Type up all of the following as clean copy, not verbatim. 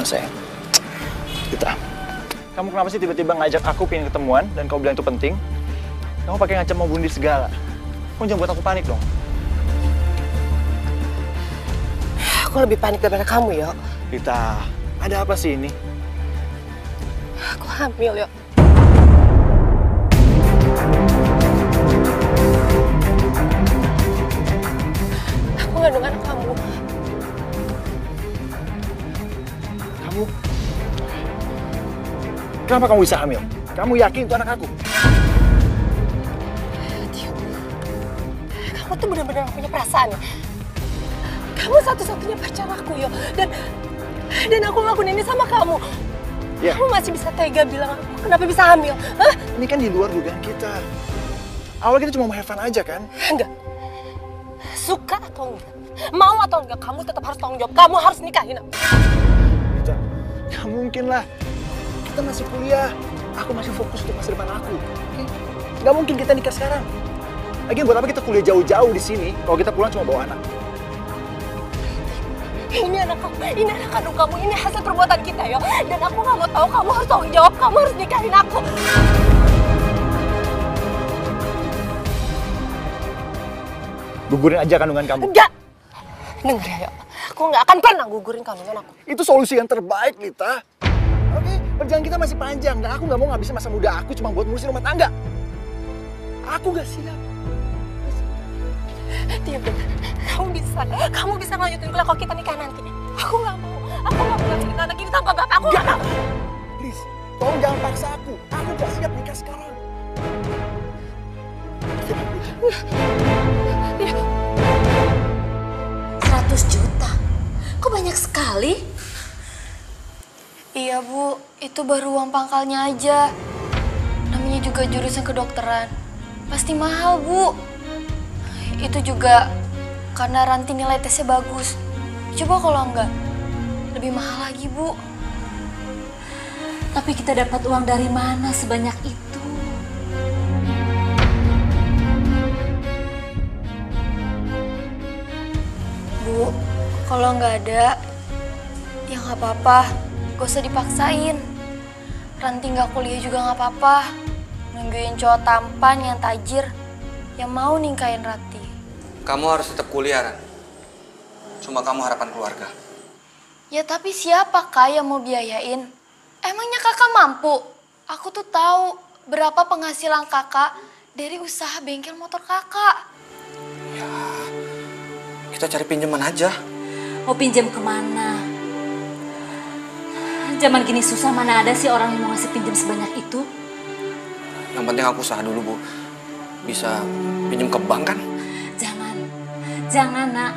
sayang. Kita. Kamu kenapa sih tiba-tiba ngajak aku pengen ketemuan dan kau bilang itu penting? Kamu pakai ngancam mau bunuh diri segala. Kamu jangan buat aku panik dong. Aku lebih panik daripada kamu, Yo. Rita, ada apa sih ini? Aku hamil, Yo. Aku kandungan kamu. Kamu? Kenapa kamu bisa hamil? Kamu yakin itu anak aku? Kamu tuh benar-benar gak punya perasaan ya? Kamu satu-satunya pacar aku, Yo. Dan aku ngelakuin ini sama kamu. Ya. Kamu masih bisa tega bilang aku kenapa bisa hamil? Hah? Ini kan di luar dugaan kita. Awalnya kita cuma mau have fun aja kan? Enggak. Suka atau enggak, mau atau enggak, kamu tetap harus tanggung jawab. Kamu harus nikahin aku. Rita, gak mungkin lah. Kita masih kuliah. Aku masih fokus untuk masa depan aku. Okay? Gak mungkin kita nikah sekarang. Lagian buat apa kita kuliah jauh-jauh di sini kalau kita pulang cuma bawa anak? Ini anak kamu, ini anak kandung kamu, ini hasil perbuatan kita, Yo. Dan aku gak mau tahu, kamu harus tanggung jawab, kamu harus nikahin aku. Gugurin aja kandungan kamu. Enggak! Dengar ya, Yo. Aku gak akan pernah gugurin kandungan aku. Itu solusi yang terbaik, Lita. Oke, perjalanan kita masih panjang. Dan aku gak mau ngabisin masa muda aku cuma buat ngurusin rumah tangga. Aku gak siap. Dia benar. Kamu bisa ngelanjutin kuliah kalau kita nikah nanti. Aku gak mau ngelanjutin anak ini tanpa bapak. Aku gak mau. Please, tolong jangan paksa aku. Aku gak siap nikah sekarang. 100 juta? Kok banyak sekali? Iya Bu, itu baru uang pangkalnya aja. Namanya juga jurusan kedokteran. Pasti mahal Bu. Itu juga karena Ranti nilai tesnya bagus. Coba kalau enggak, lebih mahal lagi Bu. Tapi kita dapat uang dari mana sebanyak itu? Bu, kalau nggak ada, ya nggak apa-apa. Gak usah dipaksain. Ranti nggak kuliah juga nggak apa-apa. Nungguin cowok tampan yang tajir, yang mau ningkain Ranti. Kamu harus tetap kuliah, Ran. Cuma kamu harapan keluarga. Ya tapi siapa Kak yang mau biayain? Emangnya kakak mampu? Aku tuh tahu berapa penghasilan kakak dari usaha bengkel motor kakak. Ya, kita cari pinjaman aja. Mau pinjam kemana? Zaman gini susah, mana ada sih orang yang mau ngasih pinjam sebanyak itu? Yang penting aku usaha dulu, Bu. Bisa pinjam ke bank kan? Jangan nak.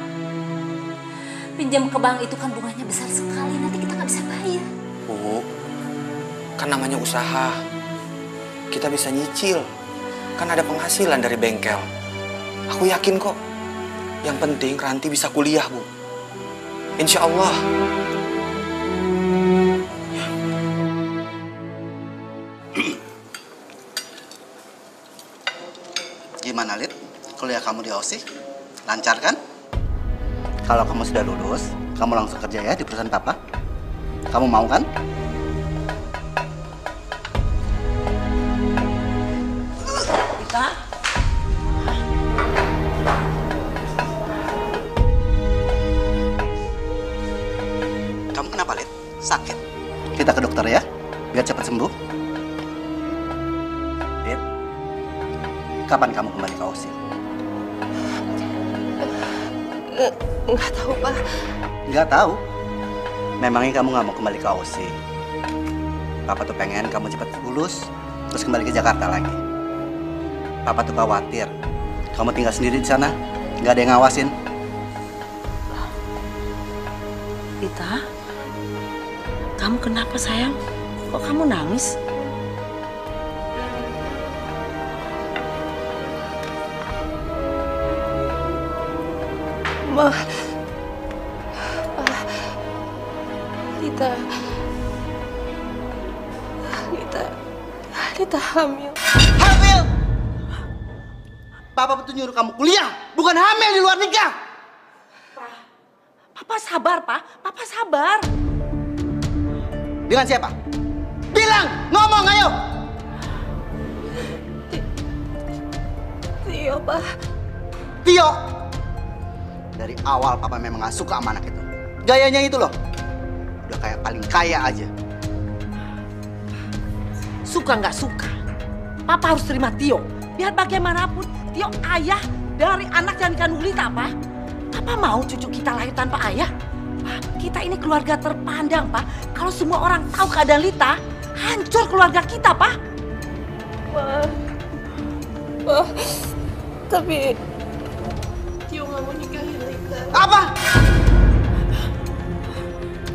Pinjam ke bank itu kan bunganya besar sekali, nanti kita nggak bisa bayar. Bu, kan namanya usaha. Kita bisa nyicil. Kan ada penghasilan dari bengkel. Aku yakin kok. Yang penting Ranti bisa kuliah, Bu. Insya Allah. Gimana, Lid? Kuliah kamu di OSI? Lancar kan? Kalau kamu sudah lulus, kamu langsung kerja ya di perusahaan papa. Kamu mau kan? Rita? Kamu kenapa, Lid? Sakit? Kita ke dokter ya, biar cepat sembuh. Lid, kapan kamu kembali ke OSI? Nggak tahu, Pak. Nggak tahu? Memangnya kamu nggak mau kembali ke OSI? Papa tuh pengen kamu cepat lulus, terus kembali ke Jakarta lagi. Papa tuh khawatir kamu tinggal sendiri di sana, nggak ada yang ngawasin. Rita? Kamu kenapa sayang? Kok kamu nangis? Ma, Lita hamil. Hamil? Papa betul nyuruh kamu kuliah, bukan hamil di luar nikah. Papa sabar, Pak. Papa sabar. Dengan siapa? Bilang, ngomong ayo. Tio, Pak. Tio. Dari awal papa memang gak suka sama anak itu. Gayanya itu loh. Udah kayak paling kaya aja. Suka nggak suka, papa harus terima Tio. Biar bagaimanapun, Tio ayah dari anak yang dikandung Lita, Pak. Papa mau cucu kita lahir tanpa ayah? Pak, kita ini keluarga terpandang, Pak. Kalau semua orang tahu keadaan Lita, hancur keluarga kita, Pak. Ma, tapi Tio nggak mau nikahin Lita. Apa?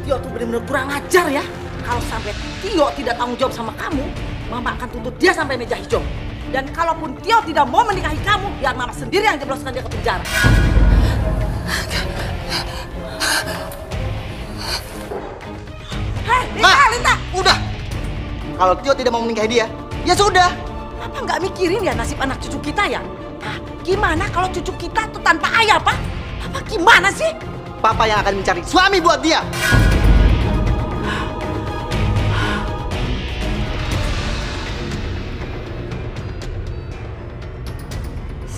Tio tuh benar-benar kurang ajar ya. Kalau sampai Tio tidak tanggung jawab sama kamu, Mama akan tuntut dia sampai meja hijau. Dan kalaupun Tio tidak mau menikahi kamu, biar Mama sendiri yang jebloskan dia ke penjara. Hei, Lita! Udah! Kalau Tio tidak mau menikahi dia, ya sudah. Papa nggak mikirin ya nasib anak cucu kita ya? Hah? Gimana kalau cucu kita tuh tanpa ayah, Pak? Papa gimana sih? Papa yang akan mencari suami buat dia.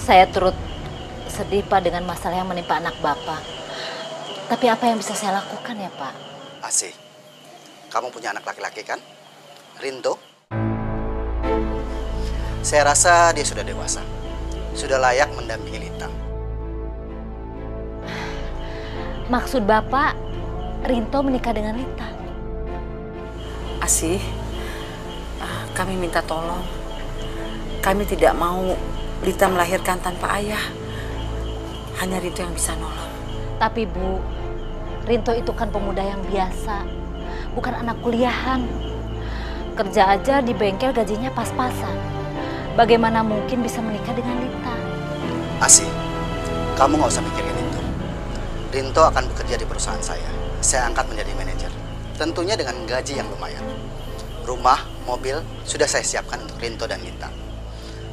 Saya turut sedih, Pak, dengan masalah yang menimpa anak Bapak. Tapi apa yang bisa saya lakukan ya, Pak? Asih, kamu punya anak laki-laki kan? Rinto? Saya rasa dia sudah dewasa. Sudah layak mendampingi Lita. Maksud Bapak, Rinto menikah dengan Lita? Asih, kami minta tolong. Kami tidak mau Lita melahirkan tanpa ayah. Hanya Rinto yang bisa nolong. Tapi Bu, Rinto itu kan pemuda yang biasa, bukan anak kuliahan. Kerja aja di bengkel gajinya pas-pasan. Bagaimana mungkin bisa menikah dengan Lita? Asih, kamu nggak usah mikirin itu. Rinto akan bekerja di perusahaan saya. Saya angkat menjadi manajer. Tentunya dengan gaji yang lumayan. Rumah, mobil sudah saya siapkan untuk Rinto dan Lita.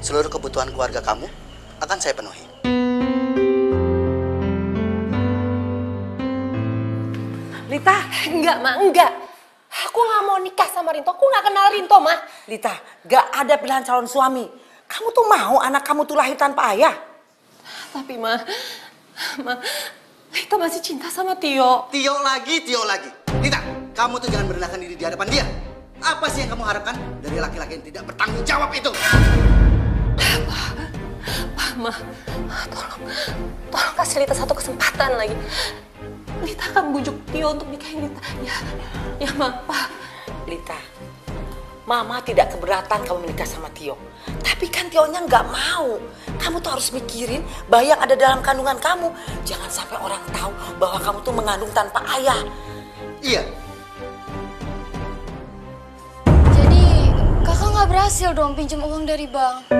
Seluruh kebutuhan keluarga kamu akan saya penuhi. Lita? Enggak, Ma, enggak. Aku nggak mau nikah sama Rinto. Aku nggak kenal Rinto, Ma. Lita, gak ada pilihan calon suami. Kamu tuh mau anak kamu tuh lahir tanpa ayah? Tapi, Ma, Lita masih cinta sama Tio. Tio lagi. Lita, kamu tuh jangan merendahkan diri di hadapan dia. Apa sih yang kamu harapkan dari laki-laki yang tidak bertanggung jawab itu? Ma, tolong kasih Lita satu kesempatan lagi. Lita akan bujuk Tio untuk nikahin Lita. Ya, Ma, Pa. Lita, Mama tidak keberatan kamu menikah sama Tio. Tapi kan Tionya nggak mau. Kamu tuh harus mikirin bayi yang ada dalam kandungan kamu. Jangan sampai orang tahu bahwa kamu tuh mengandung tanpa ayah. Iya. Jadi kakak nggak berhasil dong pinjam uang dari bank?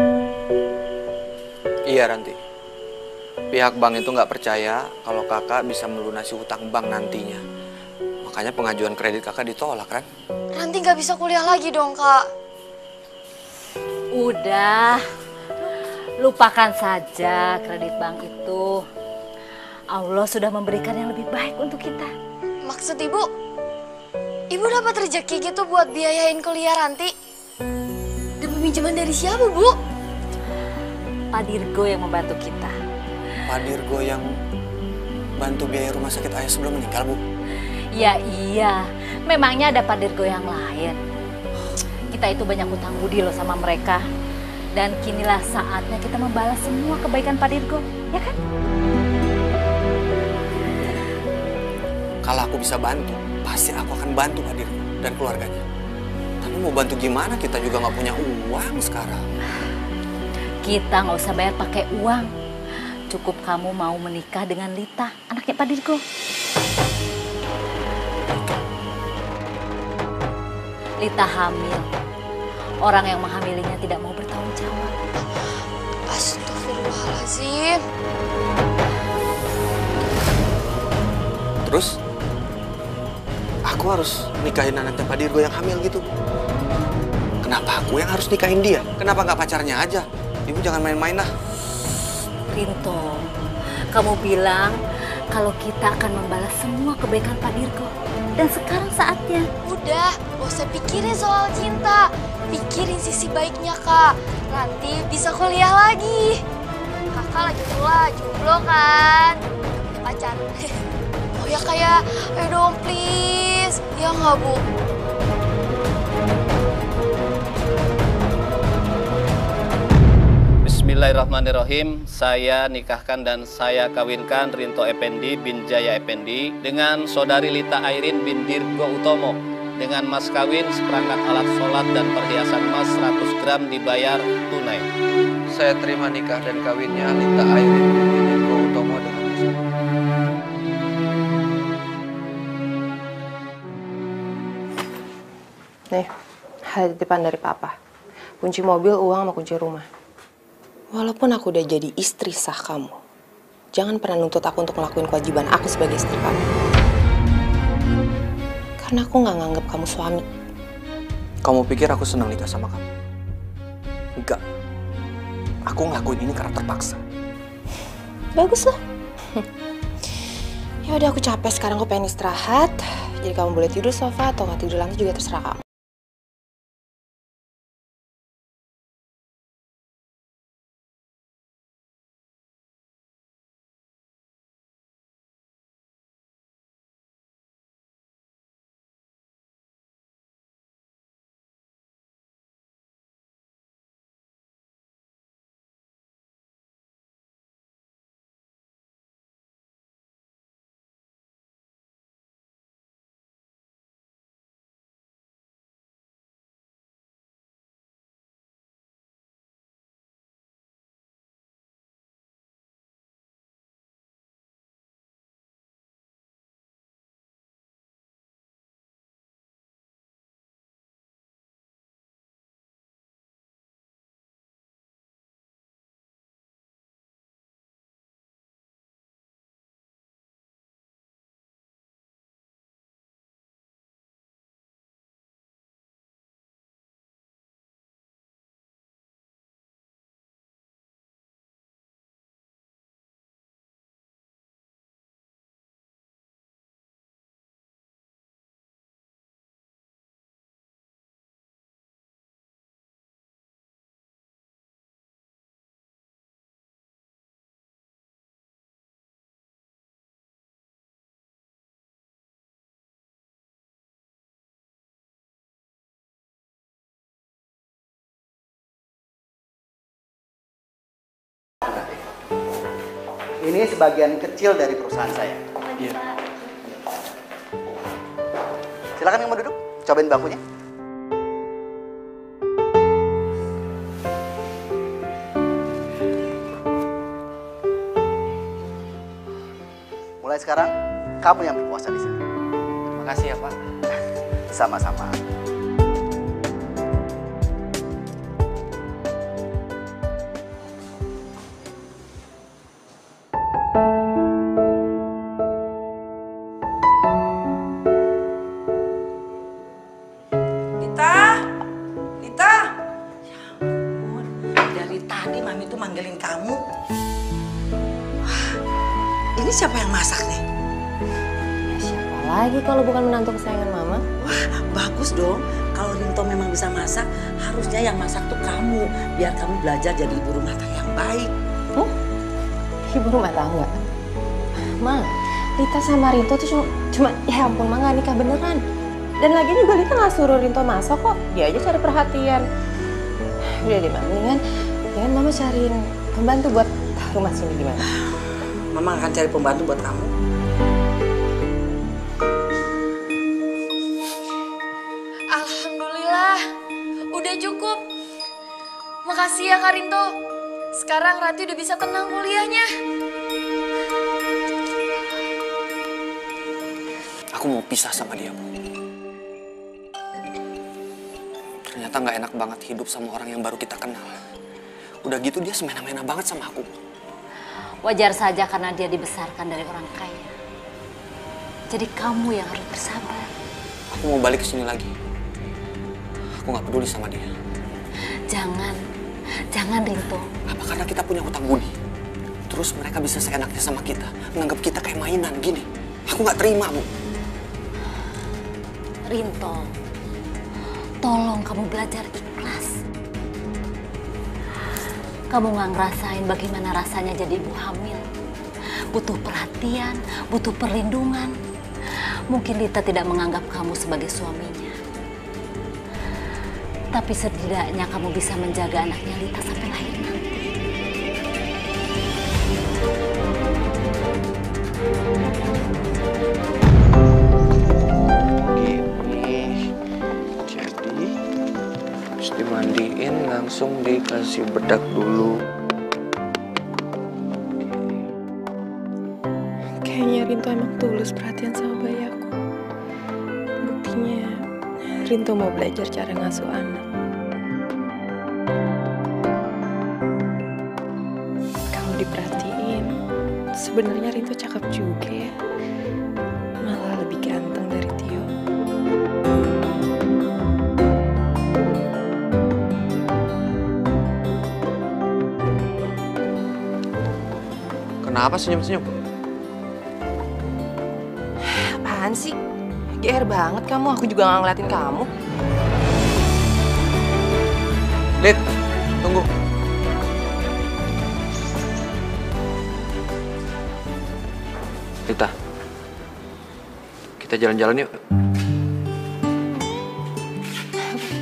Iya, Ranti. Pihak bank itu nggak percaya kalau kakak bisa melunasi hutang bank nantinya. Makanya pengajuan kredit kakak ditolak, kan? Ranti nggak bisa kuliah lagi dong, Kak. Udah, lupakan saja kredit bank itu. Allah sudah memberikan yang lebih baik untuk kita. Maksud Ibu dapat rezeki gitu buat biayain kuliah Ranti? Dapat pinjaman dari siapa, Bu? Pak Dirgo yang membantu kita. Pak Dirgo yang bantu biaya rumah sakit ayah sebelum meninggal, Bu? Ya iya, memangnya ada Pak Dirgo yang lain. Kita itu banyak hutang budi loh sama mereka. Dan kinilah saatnya kita membalas semua kebaikan Pak Dirgo, ya kan? Kalau aku bisa bantu, pasti aku akan bantu Pak Dirgo dan keluarganya. Tapi mau bantu gimana? Kita juga nggak punya uang sekarang. Kita nggak usah bayar pakai uang. Cukup kamu mau menikah dengan Lita, anaknya Pak Dirgo. Lita hamil. Orang yang menghamilinya tidak mau bertanggung jawab. Astagfirullahaladzim. Terus, aku harus nikahin anaknya Pak Dirgo yang hamil gitu. Kenapa aku yang harus nikahin dia? Kenapa nggak pacarnya aja? Ibu jangan main-main lah. Rinto, kamu bilang kalau kita akan membalas semua kebaikan Pak Dirgo. Dan sekarang saatnya. Udah, gak usah pikirin soal cinta. Pikirin sisi baiknya, Kak. Ranti bisa kuliah lagi. Kakak lagi pula jomblo kan? Punya pacar. Oh ya kayak, ayo dong please. Ya nggak, Bu? Bismillahirrahmanirrahim. Saya nikahkan dan saya kawinkan Rinto Effendi bin Jaya Effendi dengan saudari Lita Airin bin Dirgo Utomo dengan mas kawin seperangkat alat sholat dan perhiasan emas 100 gram dibayar tunai. Saya terima nikah dan kawinnya Lita Airin bin Dirgo Utomo dengan mas kawin. Nih, ada titipan dari Papa. Kunci mobil, uang, sama kunci rumah. Walaupun aku udah jadi istri sah kamu, jangan pernah nuntut aku untuk ngelakuin kewajiban aku sebagai istri kamu. Karena aku nggak nganggap kamu suami. Kamu pikir aku senang nikah sama kamu? Enggak. Aku ngelakuin ini karena terpaksa. Bagus lah. Ya udah, aku capek sekarang, aku pengen istirahat. Jadi kamu boleh tidur sofa atau nggak tidur lantai juga terserah kamu. Ini sebagian kecil dari perusahaan saya. Iya. Silakan yang mau duduk, cobain bangkunya. Mulai sekarang, kamu yang berpuasa di sini. Terima kasih ya, Pak. Sama-sama. Manggilin kamu. Wah, ini siapa yang masak nih? Ya siapa lagi kalau bukan menantu kesayangan Mama? Wah, bagus dong. Kalau Rinto memang bisa masak, harusnya yang masak tuh kamu. Biar kamu belajar jadi ibu rumah tangga yang baik. Ibu rumah tangga? Ma, Lita sama Rinto tuh cuma ya ampun, Ma nggak nikah beneran. Dan lagi juga Lita nggak suruh Rinto masak kok. Dia aja cari perhatian. Udah deh, mendingan Mama cariin pembantu buat rumah sini gimana? Mama akan cari pembantu buat kamu. Alhamdulillah, udah cukup. Makasih ya Kak Rinto. Sekarang Ranti udah bisa tenang kuliahnya. Aku mau pisah sama dia, Bu. Ternyata nggak enak banget hidup sama orang yang baru kita kenal. Udah gitu dia semena-mena banget sama aku. Wajar saja karena dia dibesarkan dari orang kaya. Jadi kamu yang harus bersabar. Aku mau balik ke sini lagi. Aku nggak peduli sama dia. Jangan Rinto. Apa karena kita punya hutang budi? Terus mereka bisa seenaknya sama kita, menganggap kita kayak mainan gini. Aku nggak terima, Bu. Rinto, tolong kamu belajar ikhlas. Kamu nggak ngerasain bagaimana rasanya jadi ibu hamil. Butuh perhatian, butuh perlindungan. Mungkin Lita tidak menganggap kamu sebagai suaminya. Tapi setidaknya kamu bisa menjaga anaknya Lita sampai lahir nanti. Gini, jadi habis dimandiin langsung dikasih bedak dulu. Kayaknya Rinto emang tulus perhatian sama bayi aku. Buktinya Rinto mau belajar cara ngasuh anak. Kalau diperhatiin, sebenarnya Rinto cakep juga ya. Malah lebih ganteng dari Tio. Kenapa senyum-senyum? Apaan sih? GR banget kamu, aku juga nggak ngeliatin kamu. Lid, tunggu. Lita, kita jalan-jalan yuk.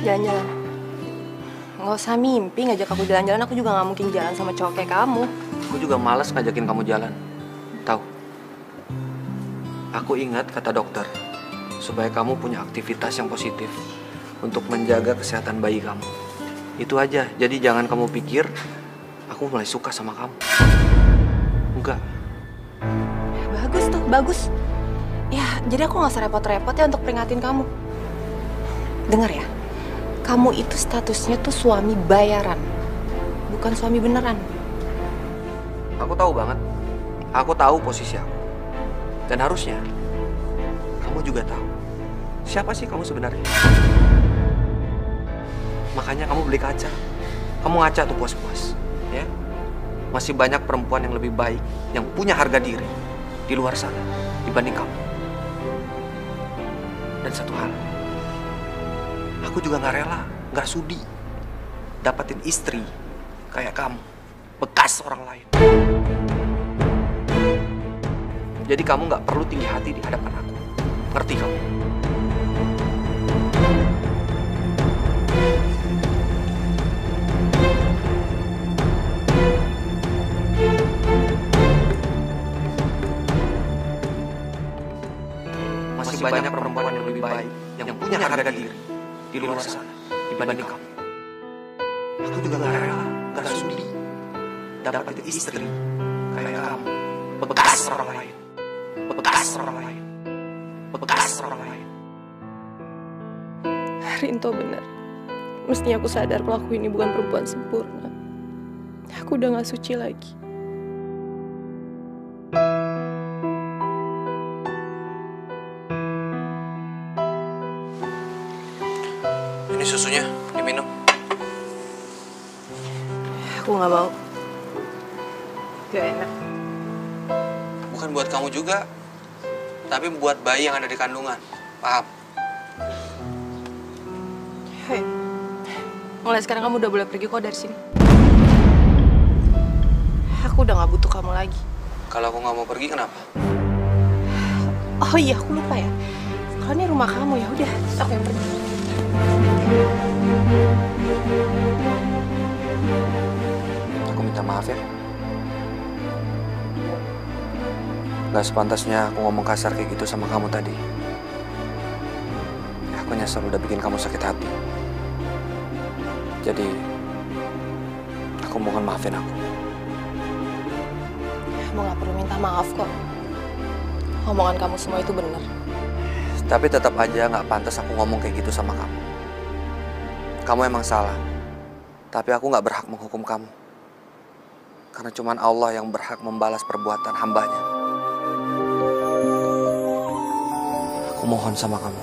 Jalan-jalan. Nggak usah mimpi ngajak aku jalan-jalan, aku juga nggak mungkin jalan sama cowok kayak kamu. Aku juga malas ngajakin kamu jalan. Tahu? Aku ingat kata dokter, supaya kamu punya aktivitas yang positif untuk menjaga kesehatan bayi kamu. Itu aja. Jadi jangan kamu pikir aku mulai suka sama kamu. Enggak. Ya, bagus tuh, bagus. Ya, jadi aku nggak usah repot-repot ya untuk peringatin kamu. Dengar ya, kamu itu statusnya tuh suami bayaran, bukan suami beneran. Aku tahu banget. Aku tahu posisi aku. Dan harusnya kamu juga tahu siapa sih kamu sebenarnya. Makanya kamu beli kaca. Kamu ngaca tuh puas-puas, ya. Masih banyak perempuan yang lebih baik, yang punya harga diri di luar sana dibanding kamu. Dan satu hal, aku juga nggak rela, nggak sudi dapatin istri kayak kamu, bekas orang lain. Jadi kamu nggak perlu tinggi hati di hadapan aku. Ngerti kamu? Masih banyak perempuan yang lebih baik, yang punya harga diri di luar sana dibanding kamu. Aku juga nggak rela, nggak sudi dapatin istri kayak kamu, bekas orang lain. Bekas orang lain. Bekas orang lain. Rinto benar. Mestinya aku sadar kalau aku ini bukan perempuan sempurna. Aku udah gak suci lagi. Ini susunya, diminum. Aku gak mau. Gak enak. Bukan buat kamu juga, tapi buat bayi yang ada di kandungan. Paham? Hei, mulai sekarang kamu udah boleh pergi kok dari sini. Aku udah gak butuh kamu lagi. Kalau aku nggak mau pergi, kenapa? Oh iya, aku lupa ya. Kalau ini rumah kamu, ya udah, aku yang pergi. Aku minta maaf ya. Gak sepantasnya aku ngomong kasar kayak gitu sama kamu tadi. Aku nyesel udah bikin kamu sakit hati. Jadi, aku mohon maafin aku. Kamu gak perlu minta maaf kok. Omongan kamu semua itu benar. Tapi tetap aja gak pantas aku ngomong kayak gitu sama kamu. Kamu emang salah. Tapi aku gak berhak menghukum kamu. Karena cuman Allah yang berhak membalas perbuatan hambanya. Aku mohon sama kamu.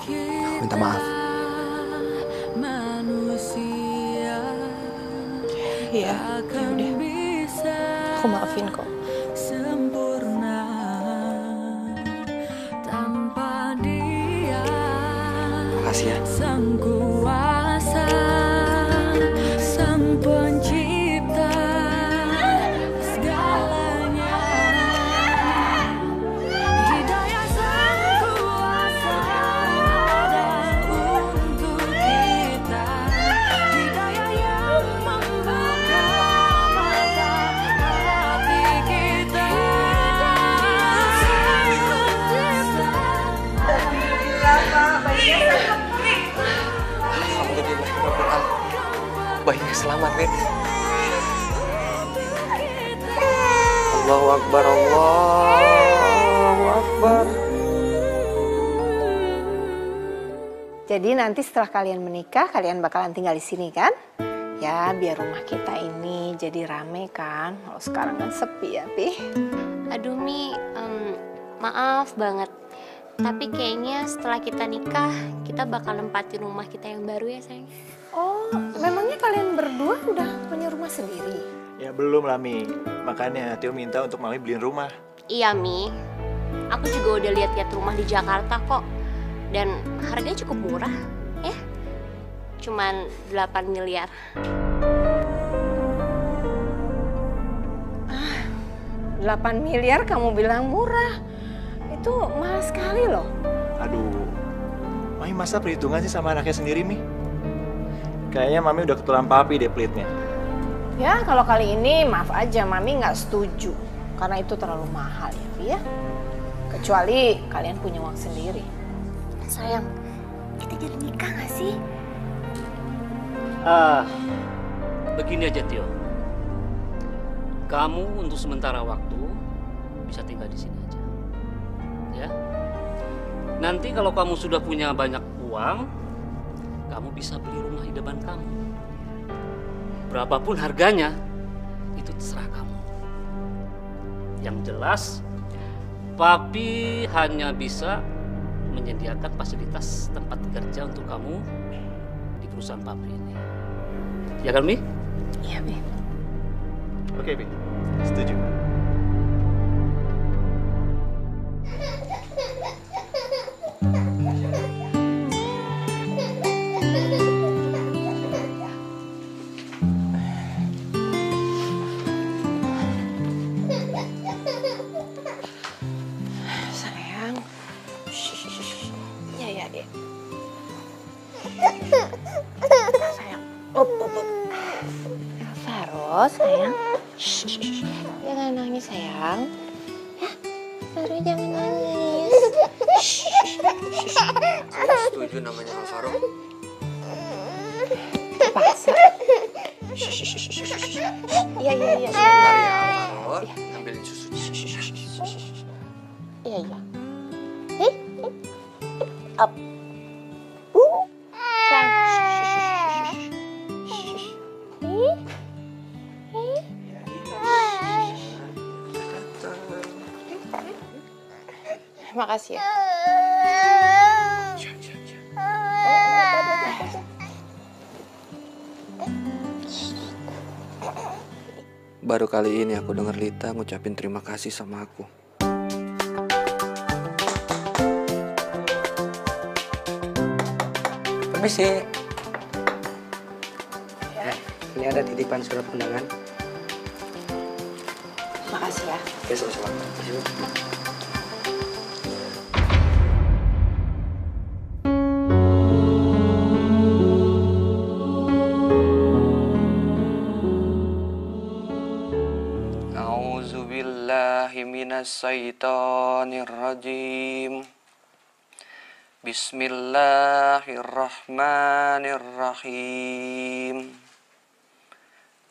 Aku minta maaf. Iya, ya udah. Aku maafin kok. Sempurna tanpa dia. kasih ya. Sang kuasa, sang pencipta segalanya. Hidayah sang kuasa ada untuk kita. Hidayah yang membuka mata hati kita. Alhamdulillah, bayinya selamat, Nek. Allahu Akbar, Allahu Akbar. Jadi nanti setelah kalian menikah, kalian bakalan tinggal di sini kan? Ya, biar rumah kita ini jadi rame kan. Kalau sekarang kan sepi ya, Pi. Aduh Mi, maaf banget. Tapi kayaknya setelah kita nikah, kita bakal nempatin rumah kita yang baru ya sayang. Oh, memangnya kalian berdua udah punya rumah sendiri? Ya belum lah Mi, makanya Tio minta untuk Mami beliin rumah. Iya Mi, aku juga udah lihat-lihat rumah di Jakarta kok. Dan harganya cukup murah ya. Cuman 8 miliar. 8 miliar kamu bilang murah? Itu mahal sekali loh. Aduh, Mami masa perhitungan sih sama anaknya sendiri, Mi? Kayaknya Mami udah ketulan papi deh pelitnya. Ya, kalau kali ini maaf aja, Mami nggak setuju. Karena itu terlalu mahal ya, Pi ya. Kecuali kalian punya uang sendiri. Sayang, kita jadi nikah gak sih? Begini aja Tio. Kamu untuk sementara waktu bisa tinggal di sini aja. Ya. Nanti kalau kamu sudah punya banyak uang, kamu bisa beli rumah idaman kamu. Berapapun harganya, itu terserah kamu. Yang jelas, Papi hanya bisa menyediakan fasilitas tempat kerja untuk kamu di perusahaan Papi ini. Ya kan, Mi? Iya, Mi. Oke, Mi. Setuju. Sayang. Ya, ya, ya. Sayang. Up. Faro, sayang. Jangan nangis, sayang. Ya, Faro jangan nangis. Setuju namanya Alvaro. Paksa. Iya. Sebentar ya Alvaro, ambilin susu. Iya. Up. Terima kasih ya. Baru kali ini aku dengar Lita ngucapin terima kasih sama aku. Permisi. Ya, ini ada titipan surat undangan. Makasih ya. Oke, sama-sama. Minasyaitonirrajim. Bismillahirrahmanirrahim.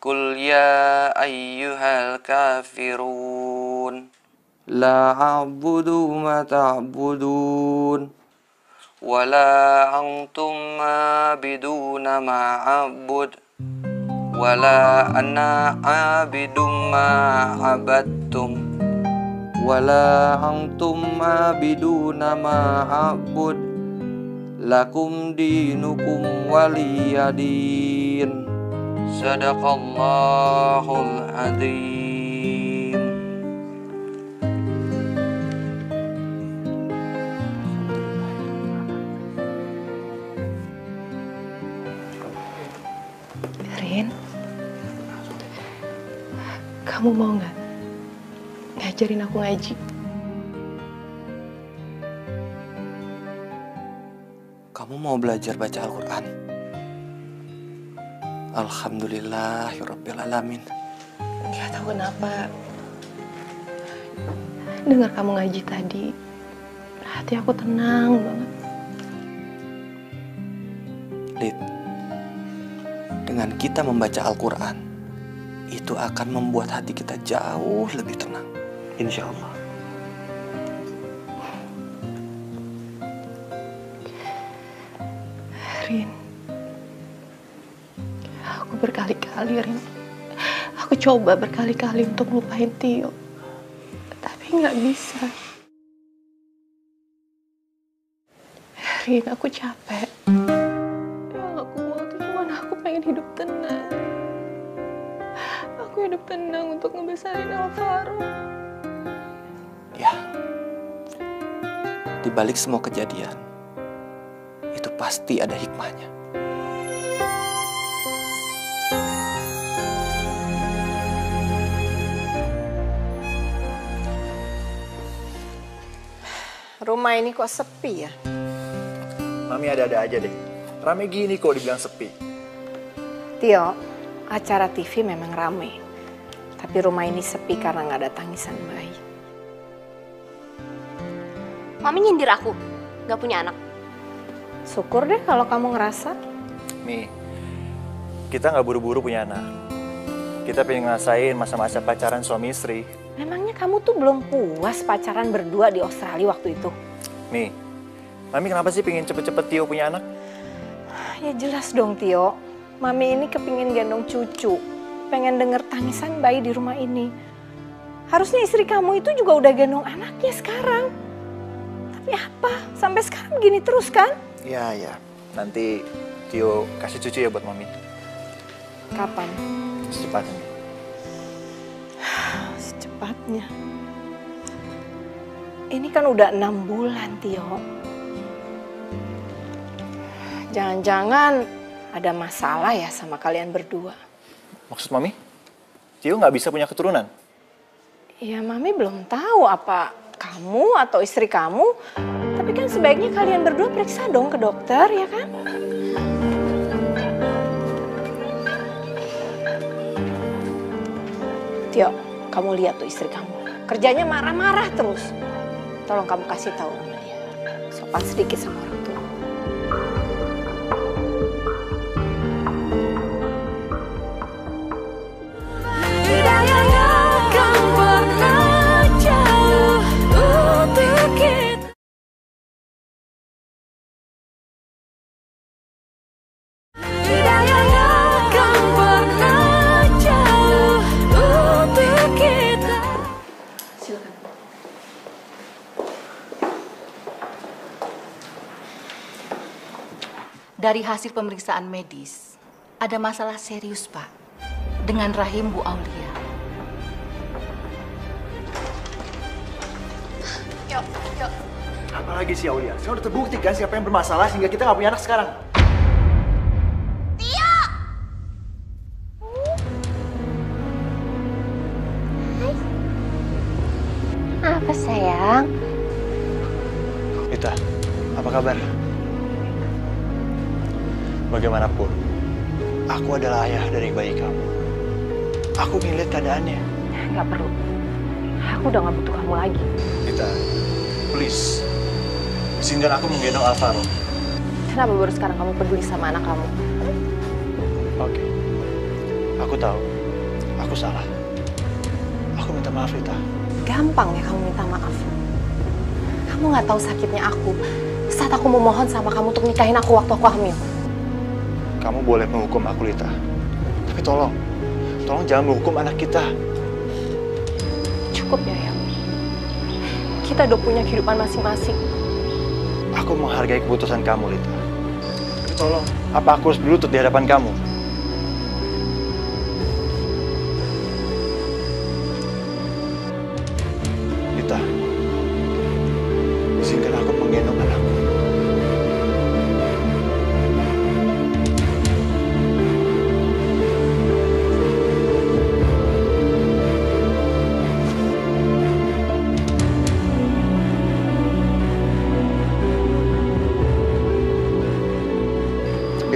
Qul ya ayyuhal kafirun la a'budu ma ta'budun wa la antum abiduna ma a'bud wa la ana abidum ma abattum wala antum abiduna ma a'bud lakum dinukum waliyadin. Sadaqallahul azim. Kamu mau nggak ngajarin aku ngaji? Kamu mau belajar baca Al-Quran? Alhamdulillahirrabbilalamin. Nggak tahu kenapa. Dengar kamu ngaji tadi, hati aku tenang banget. Lid, dengan kita membaca Al-Quran, itu akan membuat hati kita jauh lebih tenang. Insya Allah. Rin, aku berkali-kali, Rin. Aku coba berkali-kali untuk lupain Tio, tapi nggak bisa. Rin, aku capek. Yang aku mau tuh cuma aku pengen hidup tenang. Aku hidup tenang untuk ngebesarin Alvaro. Ya, di balik semua kejadian, itu pasti ada hikmahnya. Rumah ini kok sepi ya? Mami ada-ada aja deh. Rame gini kok dibilang sepi. Tio, acara TV memang rame. Tapi rumah ini sepi karena nggak ada tangisan bayi. Mami nyindir aku, gak punya anak. Syukur deh kalau kamu ngerasa. Mi, kita nggak buru-buru punya anak. Kita pengen ngerasain masa-masa pacaran suami istri. Memangnya kamu tuh belum puas pacaran berdua di Australia waktu itu? Mi, Mami kenapa sih pengen cepet-cepet Tio punya anak? Ya jelas dong Tio. Mami ini kepingin gendong cucu. Pengen denger tangisan bayi di rumah ini. Harusnya istri kamu itu juga udah gendong anaknya sekarang. Tapi apa? Sampai sekarang begini terus kan? Ya. Nanti Tio kasih cucu ya buat Mami. Kapan? Secepatnya. Secepatnya. Ini kan udah 6 bulan, Tio. Jangan-jangan ada masalah ya sama kalian berdua. Maksud Mami? Tio nggak bisa punya keturunan? Ya, Mami belum tahu apa kamu atau istri kamu. Tapi kan sebaiknya kalian berdua periksa dong ke dokter, ya kan? Tio, kamu lihat tuh istri kamu. Kerjanya marah-marah terus. Tolong kamu kasih tahu sama dia. Sopan sedikit sama orang tua. Hidayah yang kan pernah jauh untuk kita. Hidayah yang kan pernah jauh untuk kita. Silakan. Dari hasil pemeriksaan medis, ada masalah serius, Pak, dengan rahim Bu Aulia. Yuk. Apalagi sih Aulia? Sekarang udah terbukti kan siapa yang bermasalah sehingga kita nggak punya anak sekarang. Apa sayang? Rita, apa kabar? Bagaimanapun, aku adalah ayah dari bayi kamu. Aku ingin lihat keadaannya. Nggak perlu. Aku udah nggak butuh kamu lagi. Rita, please. Izinkan aku menggendong Alvaro. Kenapa baru sekarang kamu peduli sama anak kamu? Oke. Aku tahu. Aku salah. Aku minta maaf, Rita. Gampang ya kamu minta maaf. Kamu nggak tahu sakitnya aku saat aku memohon sama kamu untuk nikahin aku waktu aku hamil. Kamu boleh menghukum aku, Rita. Tapi tolong jangan menghukum anak kita. Cukup ya, ya. Kita udah punya kehidupan masing-masing. Aku menghargai keputusan kamu, Rita. Tapi tolong, apa aku harus berlutut di hadapan kamu? Rita, izinkan aku menggendong anakku.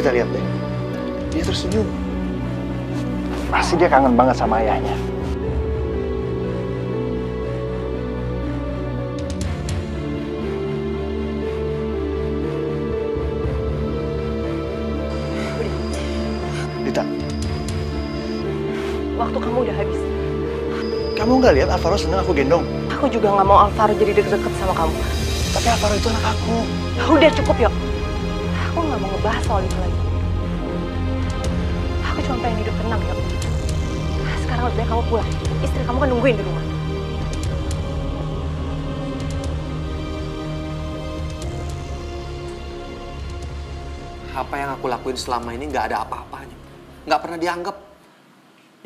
Kita lihat deh, dia tersenyum. Pasti dia kangen banget sama ayahnya. Lita, Waktu kamu udah habis. kamu nggak lihat Alvaro seneng aku gendong? Aku juga nggak mau Alvaro jadi deket-deket sama kamu. Tapi Alvaro itu anak aku. Udah cukup, Yok. Aku nggak mau ngebahas soal itu lagi. Aku cuma pengen hidup tenang, Yok. Sekarang lebih baik kamu pulang. Istri kamu kan nungguin di rumah. Apa yang aku lakuin selama ini nggak ada apa-apanya. Nggak pernah dianggap.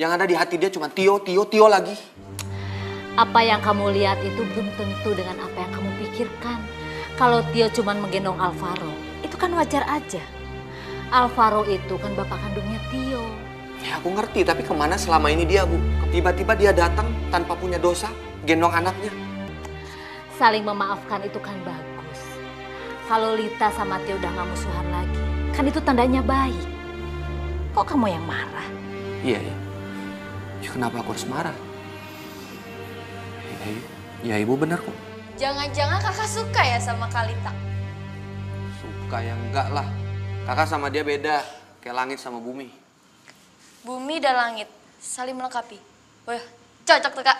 Yang ada di hati dia cuma Tio, Tio, Tio lagi. Apa yang kamu lihat itu belum tentu dengan apa yang kamu pikirkan. Kalau Tio cuma menggendong Alvaro, itu kan wajar aja. Alvaro itu kan bapak kandungnya Tio. Ya aku ngerti, tapi kemana selama ini dia, Bu? Tiba-tiba dia datang tanpa punya dosa, gendong anaknya. Saling memaafkan itu kan bagus. Kalau Lita sama Tio udah gak musuhan lagi, kan itu tandanya baik. Kok kamu yang marah? Iya, ya. Ya, kenapa aku harus marah? Ya ibu benar kok. Jangan-jangan kakak suka ya sama Kalita? Suka ya enggak lah. Kakak sama dia beda, kayak langit sama bumi. Bumi dan langit, saling melengkapi. Wah, cocok tuh kak.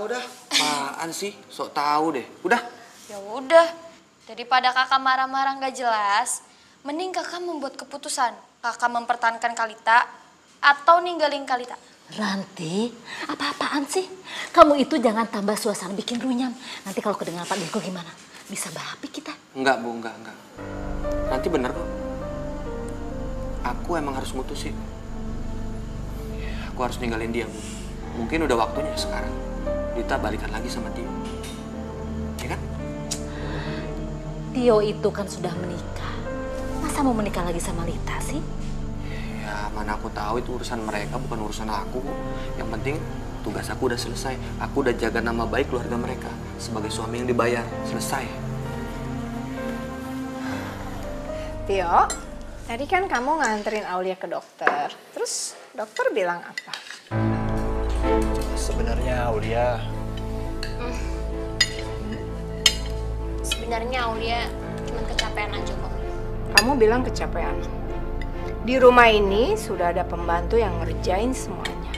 Udah, apaan sih? Sok tahu deh. Udah. Ya udah, daripada kakak marah-marah nggak jelas, mending kakak membuat keputusan. Kakak mempertahankan Kalita atau ninggalin Kalita. Ranti, apa-apaan sih? Kamu itu jangan tambah suasana bikin runyam. Nanti kalau kedengaran Pak Dirgo gimana? Bisa berapi kita. Enggak, Bu, enggak. Nanti bener kok. Aku emang harus mutusin. Aku harus ninggalin dia, Bu. Mungkin udah waktunya sekarang. Lita balikan lagi sama Tio. Ya kan? Tio itu kan sudah menikah. Masa mau menikah lagi sama Lita sih? Ya, mana aku tahu itu urusan mereka, bukan urusan aku. Yang penting tugas aku udah selesai. Aku udah jaga nama baik keluarga mereka sebagai suami yang dibayar. Selesai. Tio, tadi kan kamu nganterin Aulia ke dokter. Terus dokter bilang apa? Sebenarnya Aulia, Sebenarnya Aulia cuma kecapean aja kok. Kamu bilang kecapean. Di rumah ini sudah ada pembantu yang ngerjain semuanya.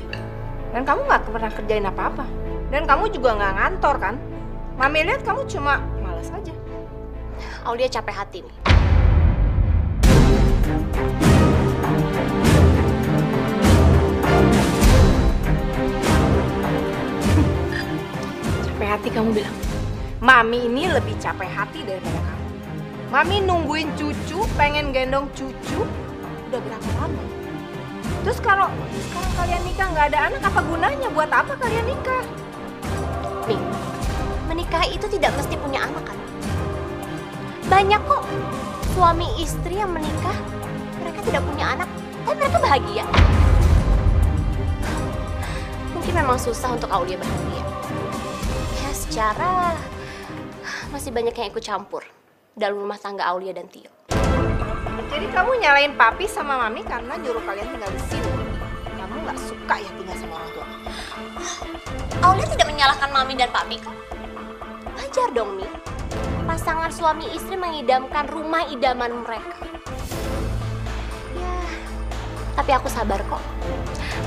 Dan kamu nggak pernah kerjain apa-apa. Dan kamu juga nggak ngantor kan? Mami lihat kamu cuma malas aja. Aulia capek hati nih. Capek hati kamu bilang. Mami ini lebih capek hati daripada kamu. Mami nungguin cucu, pengen gendong cucu. Udah berapa lama? Terus kalau sekarang kalian nikah nggak ada anak, apa gunanya? Buat apa kalian nikah? Nih, menikah itu tidak mesti punya anak kan? Banyak kok suami istri yang menikah, mereka tidak punya anak, tapi mereka bahagia. Mungkin memang susah untuk Aulia bahagia. Ya secara masih banyak yang ikut campur dalam rumah tangga Aulia dan Tio. Jadi kamu nyalain papi sama mami karena nyuruh kalian tinggal di sini. Kamu nggak suka ya tinggal sama orang tua? Aulia tidak menyalahkan mami dan papi kok. Wajar dong, Mi. Pasangan suami istri mengidamkan rumah idaman mereka. Ya, tapi aku sabar kok.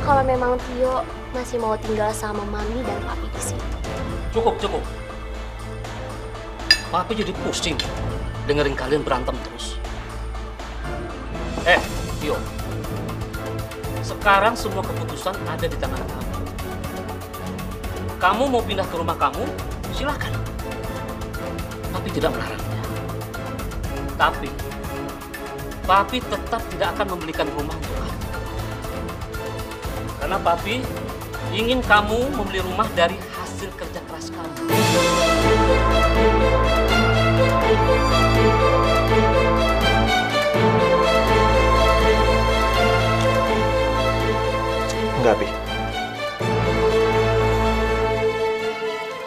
Kalau memang Tio masih mau tinggal sama mami dan papi di sini. Cukup. Papi jadi pusing dengerin kalian berantem terus. Tio. Sekarang semua keputusan ada di tangan kamu. Kamu mau pindah ke rumah kamu, silakan. Papi tidak melarangnya. Tapi, Papi tetap tidak akan membelikan rumah untuk kamu. Karena Papi ingin kamu membeli rumah dari hasil kerja keras kamu. enggak, Pi.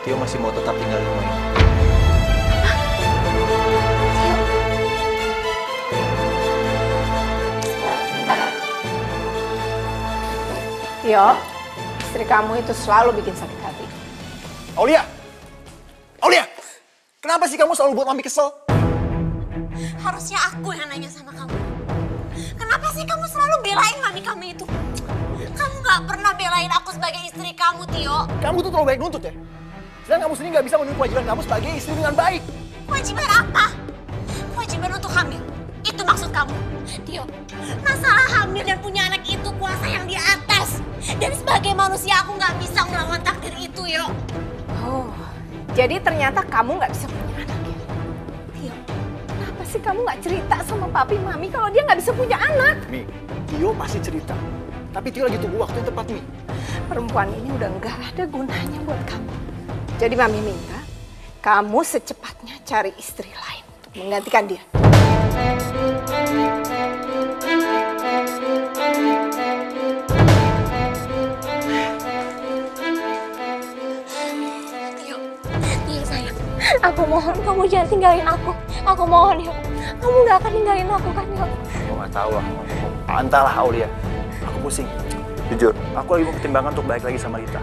Tio masih mau tetap tinggal di rumah ini. Tio, istri kamu itu selalu bikin sakit hati. Aulia! Aulia! Kenapa sih kamu selalu buat Mami kesel? Harusnya aku yang nanya sama kamu. Kenapa sih kamu selalu belain mami kamu itu? Kamu gak pernah belain aku sebagai istri kamu, Tio. Kamu tuh terlalu baik nuntut ya? Sedang kamu sendiri gak bisa memenuhi kewajiban kamu sebagai istri dengan baik. Kewajiban apa? Kewajiban untuk hamil. Itu maksud kamu. Tio, masalah hamil dan punya anak itu kuasa yang di atas. Dan sebagai manusia aku gak bisa melawan takdir itu, yo. Oh, jadi ternyata kamu gak bisa punya anak ya? Tio, kenapa sih kamu gak cerita sama papi mami kalau dia gak bisa punya anak? Mi, Tio pasti cerita. Tapi Tio lagi tunggu waktu yang tepat, Mi. Perempuan ini udah gak ada gunanya buat kamu. Jadi mami minta kamu secepatnya cari istri lain untuk menggantikan dia. Tio sayang, aku mohon kamu jangan tinggalin aku. Aku mohon ya, kamu gak akan tinggalin aku kan ya? Gue gak tau lah. Entahlah Aulia. Aku pusing. Jujur, aku lagi mau pertimbangan untuk balik lagi sama Rita.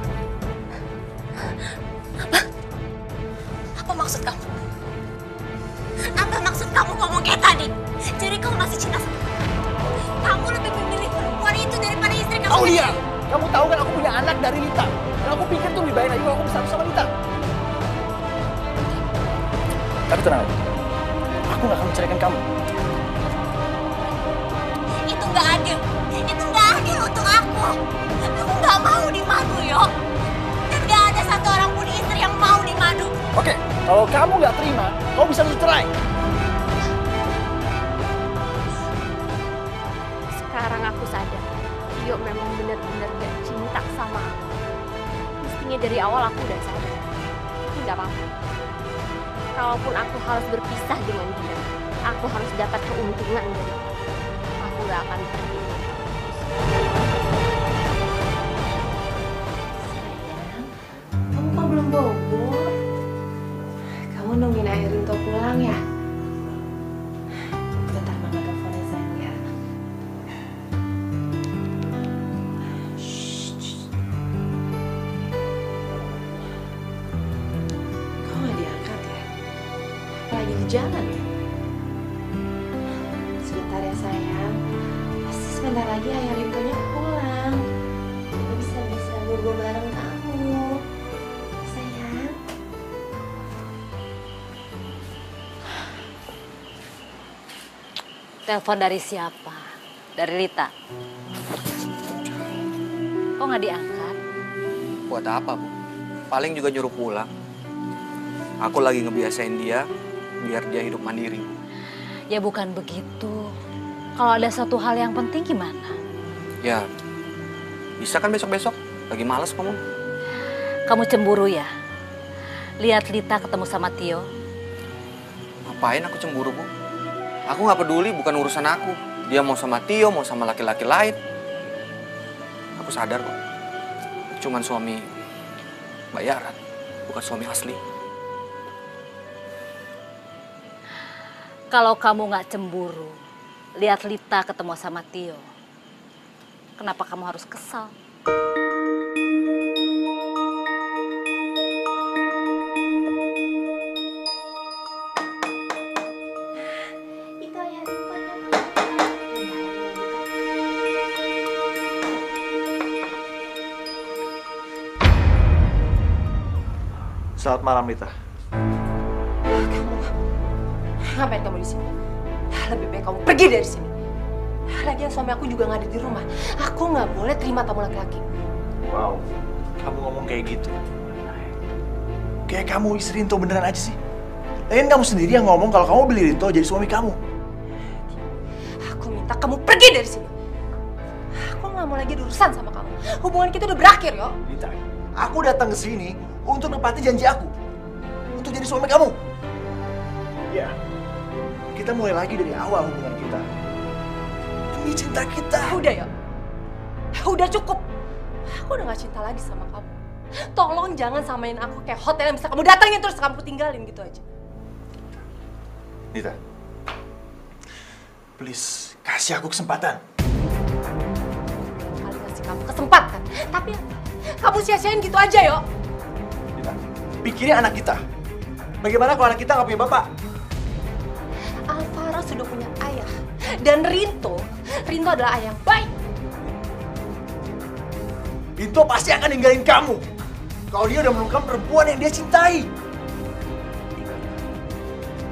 Apa maksud kamu? Apa maksud kamu ngomong kayak tadi? Jadi kamu masih cinta sama aku? Kamu lebih memilih perempuan itu daripada istri kamu? Aulia! Kamu tahu kan aku punya anak dari Rita. Dan aku pikir tuh lebih baik lagi kalau aku bersatu sama Rita. Tapi tenang aja. Aku gak akan menceraikan kamu. Itu gak adil. Itu gak adil untuk aku. Aku gak mau dimadu, yo. Dan gak ada satu orang pun istri yang mau dimadu. Oke, kalau kamu gak terima, kamu bisa cerai. Sekarang aku sadar, Tio memang benar-benar gak cinta sama aku. Mestinya dari awal aku udah sadar. Tapi gak apa-apa. Kalaupun aku harus berpisah dengan dia, aku harus dapat keuntungan dari dia. Aku gak akan pergi. Kamu kok belum bobo? Kamu nungguin Rinto pulang ya? Bentar mama teleponnya sayang ya. Kok nggak diangkat ya? Lagi di jalan ya? Sebentar ya sayang. Pasti sebentar lagi ayah Rintonya pulang. Kita bisa bobo bareng kamu. Sayang. Telepon dari siapa? Dari Rita. Kok nggak diangkat? Buat apa, Bu? Paling juga nyuruh pulang. Aku lagi ngebiasain dia biar dia hidup mandiri. Ya bukan begitu. Kalau ada satu hal yang penting gimana? Ya, bisa kan besok-besok? Lagi males kamu. Kamu cemburu ya? Lihat Lita ketemu sama Tio. Ngapain aku cemburu, Bu? Aku nggak peduli, bukan urusan aku. Dia mau sama Tio, mau sama laki-laki lain. Aku sadar kok. Cuman suami bayaran, bukan suami asli. Kalau kamu nggak cemburu, lihat Lita ketemu sama Tio. Kenapa kamu harus kesal? Selamat malam, Rita. Ngapain kamu di sini? Lebih baik kamu pergi dari sini. Lagian suami aku juga nggak ada di rumah. Aku nggak boleh terima tamu laki-laki. Wow, kamu ngomong kayak gitu. Kayak kamu istri Rinto beneran aja sih. Lagian kamu sendiri yang ngomong kalau kamu beli Rinto jadi suami kamu. Aku minta kamu pergi dari sini. Aku nggak mau lagi berurusan sama kamu. Hubungan kita udah berakhir, yo. Rita, aku datang ke sini untuk nepati janji aku. Untuk jadi suami kamu. Ya, kita mulai lagi dari awal hubungan kita. Demi cinta kita. Udah ya, udah cukup. Aku udah gak cinta lagi sama kamu. Tolong jangan samain aku kayak hotel yang bisa kamu datangin terus kamu tinggalin gitu aja. Rita, please kasih aku kesempatan. Kali kasih kamu kesempatan. Tapi kamu sia-siain gitu aja, yo. Lita, pikirin anak kita. Bagaimana kalau anak kita nggak punya bapak? Alvaro sudah punya ayah. Dan Rinto adalah ayah yang baik. Rinto pasti akan ninggalin kamu. Kalau dia udah menemukan perempuan yang dia cintai.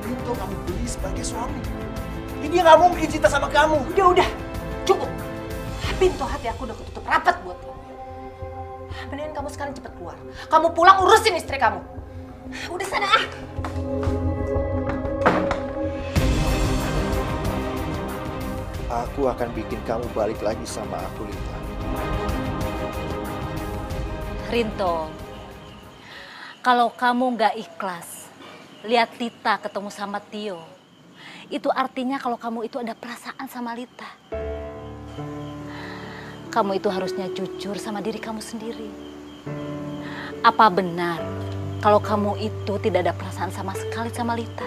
Rinto kamu beli sebagai suami. Ini dia nggak mungkin cinta sama kamu. Udah, cukup. Pintu hati aku udah ketutup rapat buat kamu. Mendingan kamu sekarang cepet keluar. Kamu pulang urusin istri kamu. Udah sana ah. Aku akan bikin kamu balik lagi sama aku, Lita. Rinto, kalau kamu nggak ikhlas lihat Lita ketemu sama Tio, itu artinya kalau kamu itu ada perasaan sama Lita. Kamu itu harusnya jujur sama diri kamu sendiri. Apa benar kalau kamu itu tidak ada perasaan sama sekali sama Lita?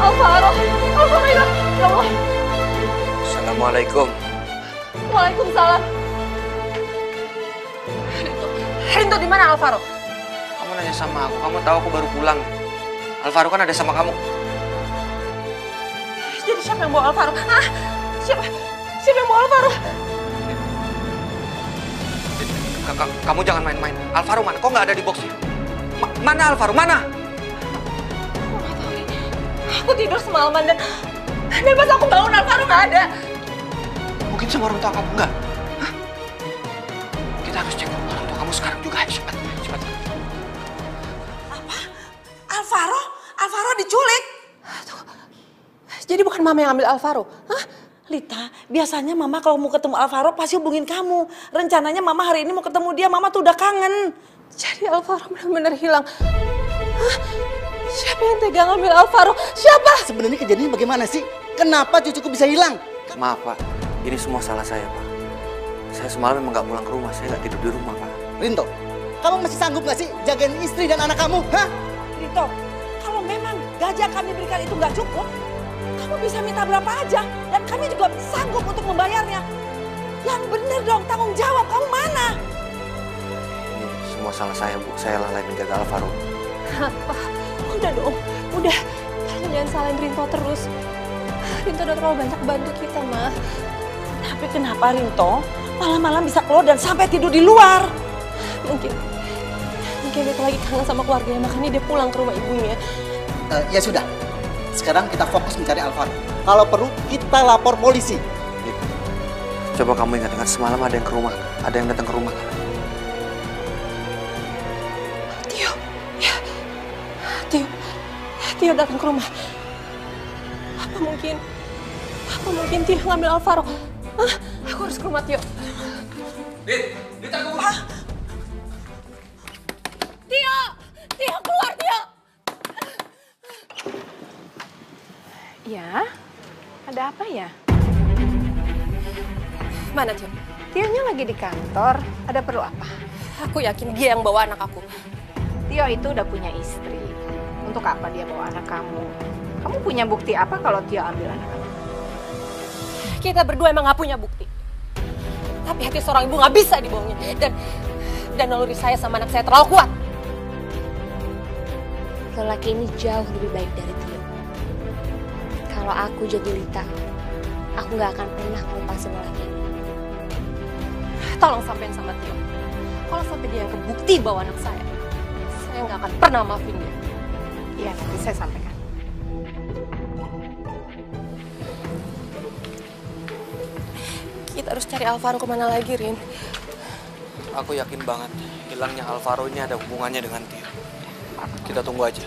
Alvaro. Alvaro ya Allah. Assalamualaikum. Waalaikumsalam. Rinto di mana Alvaro? Kamu nanya sama aku, kamu tahu aku baru pulang. Alvaro kan ada sama kamu. Jadi siapa yang bawa Alvaro? Hah? Siapa yang bawa Alvaro? Kamu jangan main-main. Alvaro mana? Kok nggak ada di boxnya? Mana Alvaro? Mana? Aku nggak tahu nih. Aku tidur semalaman dan pas aku bangun Alvaro nggak ada. Mungkin sama orang tua kamu nggak? Hah? Kita harus cek orang tua kamu sekarang juga. Cepat. Apa? Alvaro diculik? Jadi bukan mama yang ambil Alvaro? Hah? Lita, biasanya mama kalau mau ketemu Alvaro pasti hubungin kamu. Rencananya mama hari ini mau ketemu dia, mama tuh udah kangen. Jadi Alvaro benar-benar hilang. Hah? Siapa yang tega ngambil Alvaro? Siapa? Sebenarnya kejadian bagaimana sih? Kenapa cucuku bisa hilang? Maaf Pak, ini semua salah saya Pak. Saya semalam memang nggak pulang ke rumah, saya nggak tidur di rumah Pak. Rinto, kamu masih sanggup nggak sih jagain istri dan anak kamu? Hah? Rinto, kalau memang gaji yang kami berikan itu nggak cukup, kamu bisa minta berapa aja dan kami juga sanggup untuk membayarnya. Yang bener dong, tanggung jawab, kamu mana? Ini semua salah saya Bu, saya lalai menjaga Alvaro. Apa? Udah dong, udah. Tolong jangan salahin Rinto terus. Rinto udah terlalu banyak bantu kita, Ma. Tapi kenapa Rinto malam-malam bisa keluar dan sampai tidur di luar? Mungkin Rinto lagi kangen sama keluarganya, makanya dia pulang ke rumah ibunya. Ya sudah, sekarang kita fokus mencari Alvaro. Kalau perlu kita lapor polisi. Coba kamu ingat-ingat semalam ada yang ke rumah, ada yang datang ke rumah. Tio, ya, Tio datang ke rumah. Apa mungkin Tio ngambil Alvaro? Hah? Aku harus ke rumah Tio. Dit, tunggu. Tio, keluar, Tio! Ya, ada apa ya? Mana, Tio? Tionya lagi di kantor, ada perlu apa? Aku yakin dia yang bawa anak aku. Tio itu udah punya istri. Untuk apa dia bawa anak kamu? Kamu punya bukti apa kalau Tio ambil anak kamu? Kita berdua emang gak punya bukti. Tapi hati seorang ibu gak bisa dibohongin. Dan naluri saya sama anak saya terlalu kuat. Lelaki ini jauh lebih baik dari Tio. Kalau aku jadi Lita, aku gak akan pernah melupakan lelaki ini. Tolong sampein sama Tio. Kalau sampai dia yang kebukti bawa anak saya gak akan pernah maafin dia. Iya, nanti saya sampaikan. Kita harus cari Alvaro kemana lagi, Rin? Aku yakin banget hilangnya Alvaro ini ada hubungannya dengan Tio. Kita tunggu aja.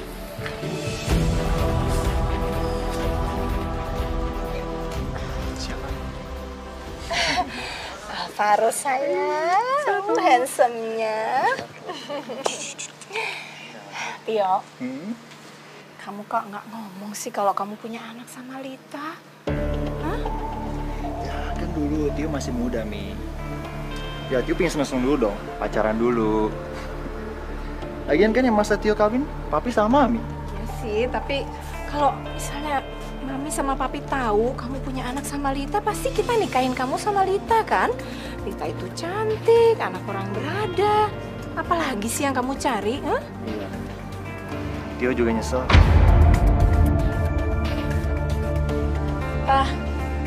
Siapa? Alvaro sayang, handsome-nya. Tio, kamu kok nggak ngomong sih kalau kamu punya anak sama Lita? Hah? Ya kan dulu Tio masih muda, Mi. Ya Tio pengen seneng-seneng dulu dong, pacaran dulu. Lagian kan yang masa Tio kawin, papi sama Mami. Ya sih, tapi kalau misalnya Mami sama Papi tahu kamu punya anak sama Lita, pasti kita nikahin kamu sama Lita kan? Lita itu cantik, anak orang berada. Apalagi sih yang kamu cari? Huh? Iya. Tio juga nyesel.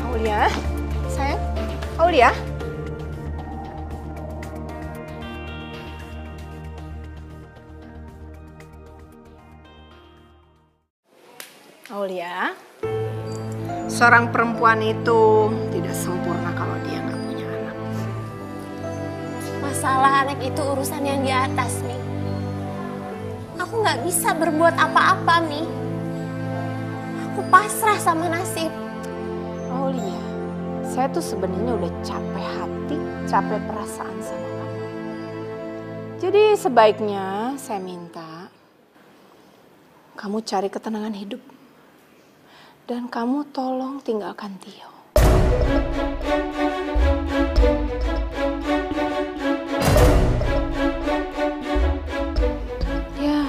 Aulia, sayang, Aulia. Aulia, seorang perempuan itu tidak sempurna kalau dia nggak punya anak. Masalah anak itu urusan yang di atas, Mi. Aku nggak bisa berbuat apa-apa, Mi. Aku pasrah sama nasib. Aulia, saya tuh sebenarnya udah capek hati, capek perasaan sama kamu. Jadi sebaiknya saya minta kamu cari ketenangan hidup. Dan kamu tolong tinggalkan Tio. Ya,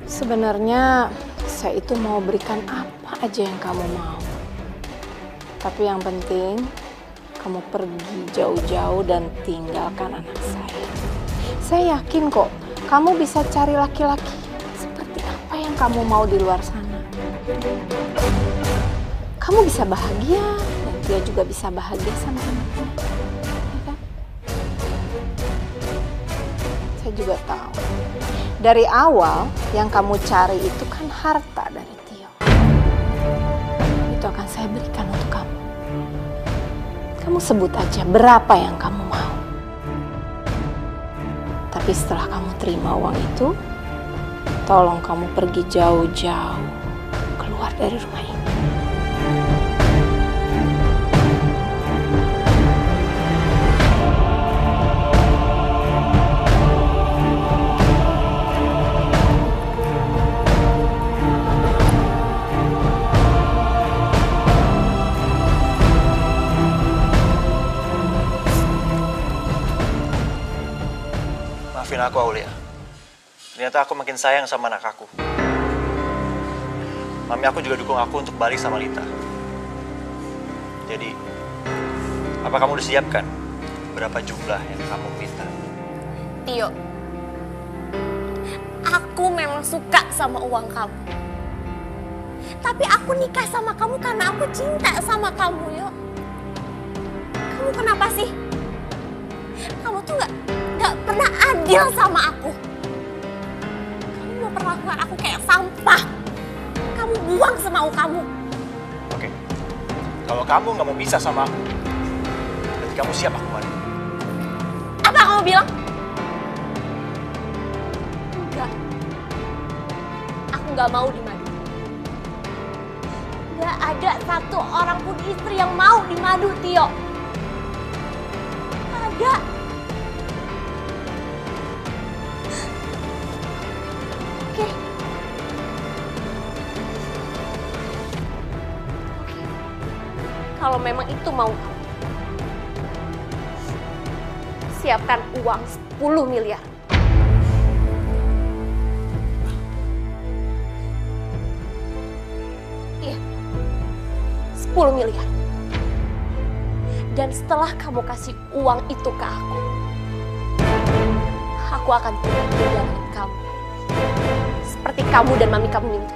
sebenarnya saya itu mau berikan apa aja yang kamu mau. Tapi yang penting, kamu pergi jauh-jauh dan tinggalkan anak saya. Saya yakin kok, kamu bisa cari laki-laki seperti apa yang kamu mau di luar sana. Kamu bisa bahagia dan dia juga bisa bahagia sama anaknya, ya kan? Saya juga tahu dari awal yang kamu cari itu kan harta dari Tio. Itu akan saya berikan untuk kamu. Kamu sebut aja berapa yang kamu mau. Tapi setelah kamu terima uang itu, tolong kamu pergi jauh-jauh keluar dari rumah ini. Maafin aku, Aulia. Ternyata aku makin sayang sama anak aku. Mami aku juga dukung aku untuk balik sama Lita. Jadi, apa kamu udah siapkan berapa jumlah yang kamu minta? Tio, aku memang suka sama uang kamu. Tapi aku nikah sama kamu karena aku cinta sama kamu, Yo. Kamu kenapa sih? Kamu tuh gak pernah adil sama aku. Kamu memperlakukan aku kayak sampah. Kamu buang semau kamu. Oke, kalau kamu nggak mau pisah sama aku, berarti kamu siap aku mandi. Apa kamu bilang? Enggak. Aku nggak mau dimadu. Nggak ada satu orang pun istri yang mau dimadu, Tio. Nggak ada. Kalau memang itu mau kamu, siapkan uang 10 miliar. Iya, 10 miliar. Dan setelah kamu kasih uang itu ke aku akan tidak meninggalkan kamu. Seperti kamu dan mami kamu minta.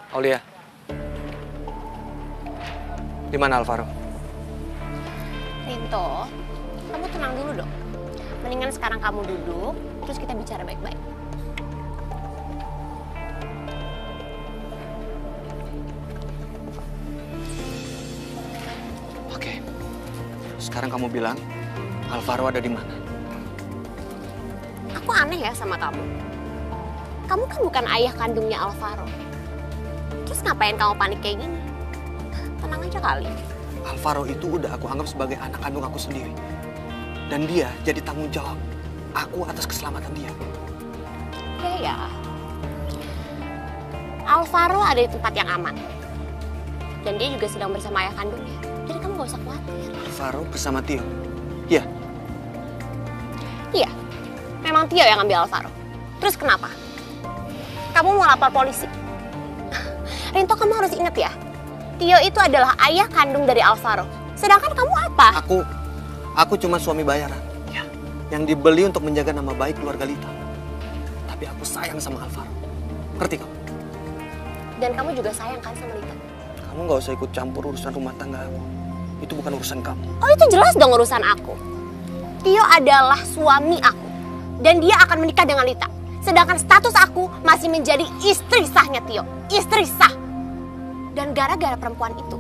Aulia, di mana Alvaro? Rinto, kamu tenang dulu dong. Mendingan sekarang kamu duduk, terus kita bicara baik-baik. Oke, sekarang kamu bilang Alvaro ada di mana? Aku aneh ya sama kamu. Kamu kan bukan ayah kandungnya Alvaro. Terus ngapain kamu panik kayak gini? Tenang aja kali. Alvaro itu udah aku anggap sebagai anak kandung aku sendiri. Dan dia jadi tanggung jawab aku atas keselamatan dia. Ya. Alvaro ada di tempat yang aman. Dan dia juga sedang bersama ayah kandungnya. Jadi kamu gak usah khawatir. Alvaro bersama Tio? Iya? Iya. Memang Tio yang ambil Alvaro. Terus kenapa? Kamu mau lapor polisi? Rinto, kamu harus ingat ya. Tio itu adalah ayah kandung dari Alvaro. Sedangkan kamu apa? Aku cuma suami bayaran. Ya. Yang dibeli untuk menjaga nama baik keluarga Lita. Tapi aku sayang sama Alvaro. Ngerti kamu? Dan kamu juga sayang kan sama Lita? Kamu gak usah ikut campur urusan rumah tangga aku. Itu bukan urusan kamu. Oh, itu jelas dong urusan aku. Tio adalah suami aku. Dan dia akan menikah dengan Lita. Sedangkan status aku masih menjadi istri sahnya Tio. Istri sah. Dan gara-gara perempuan itu,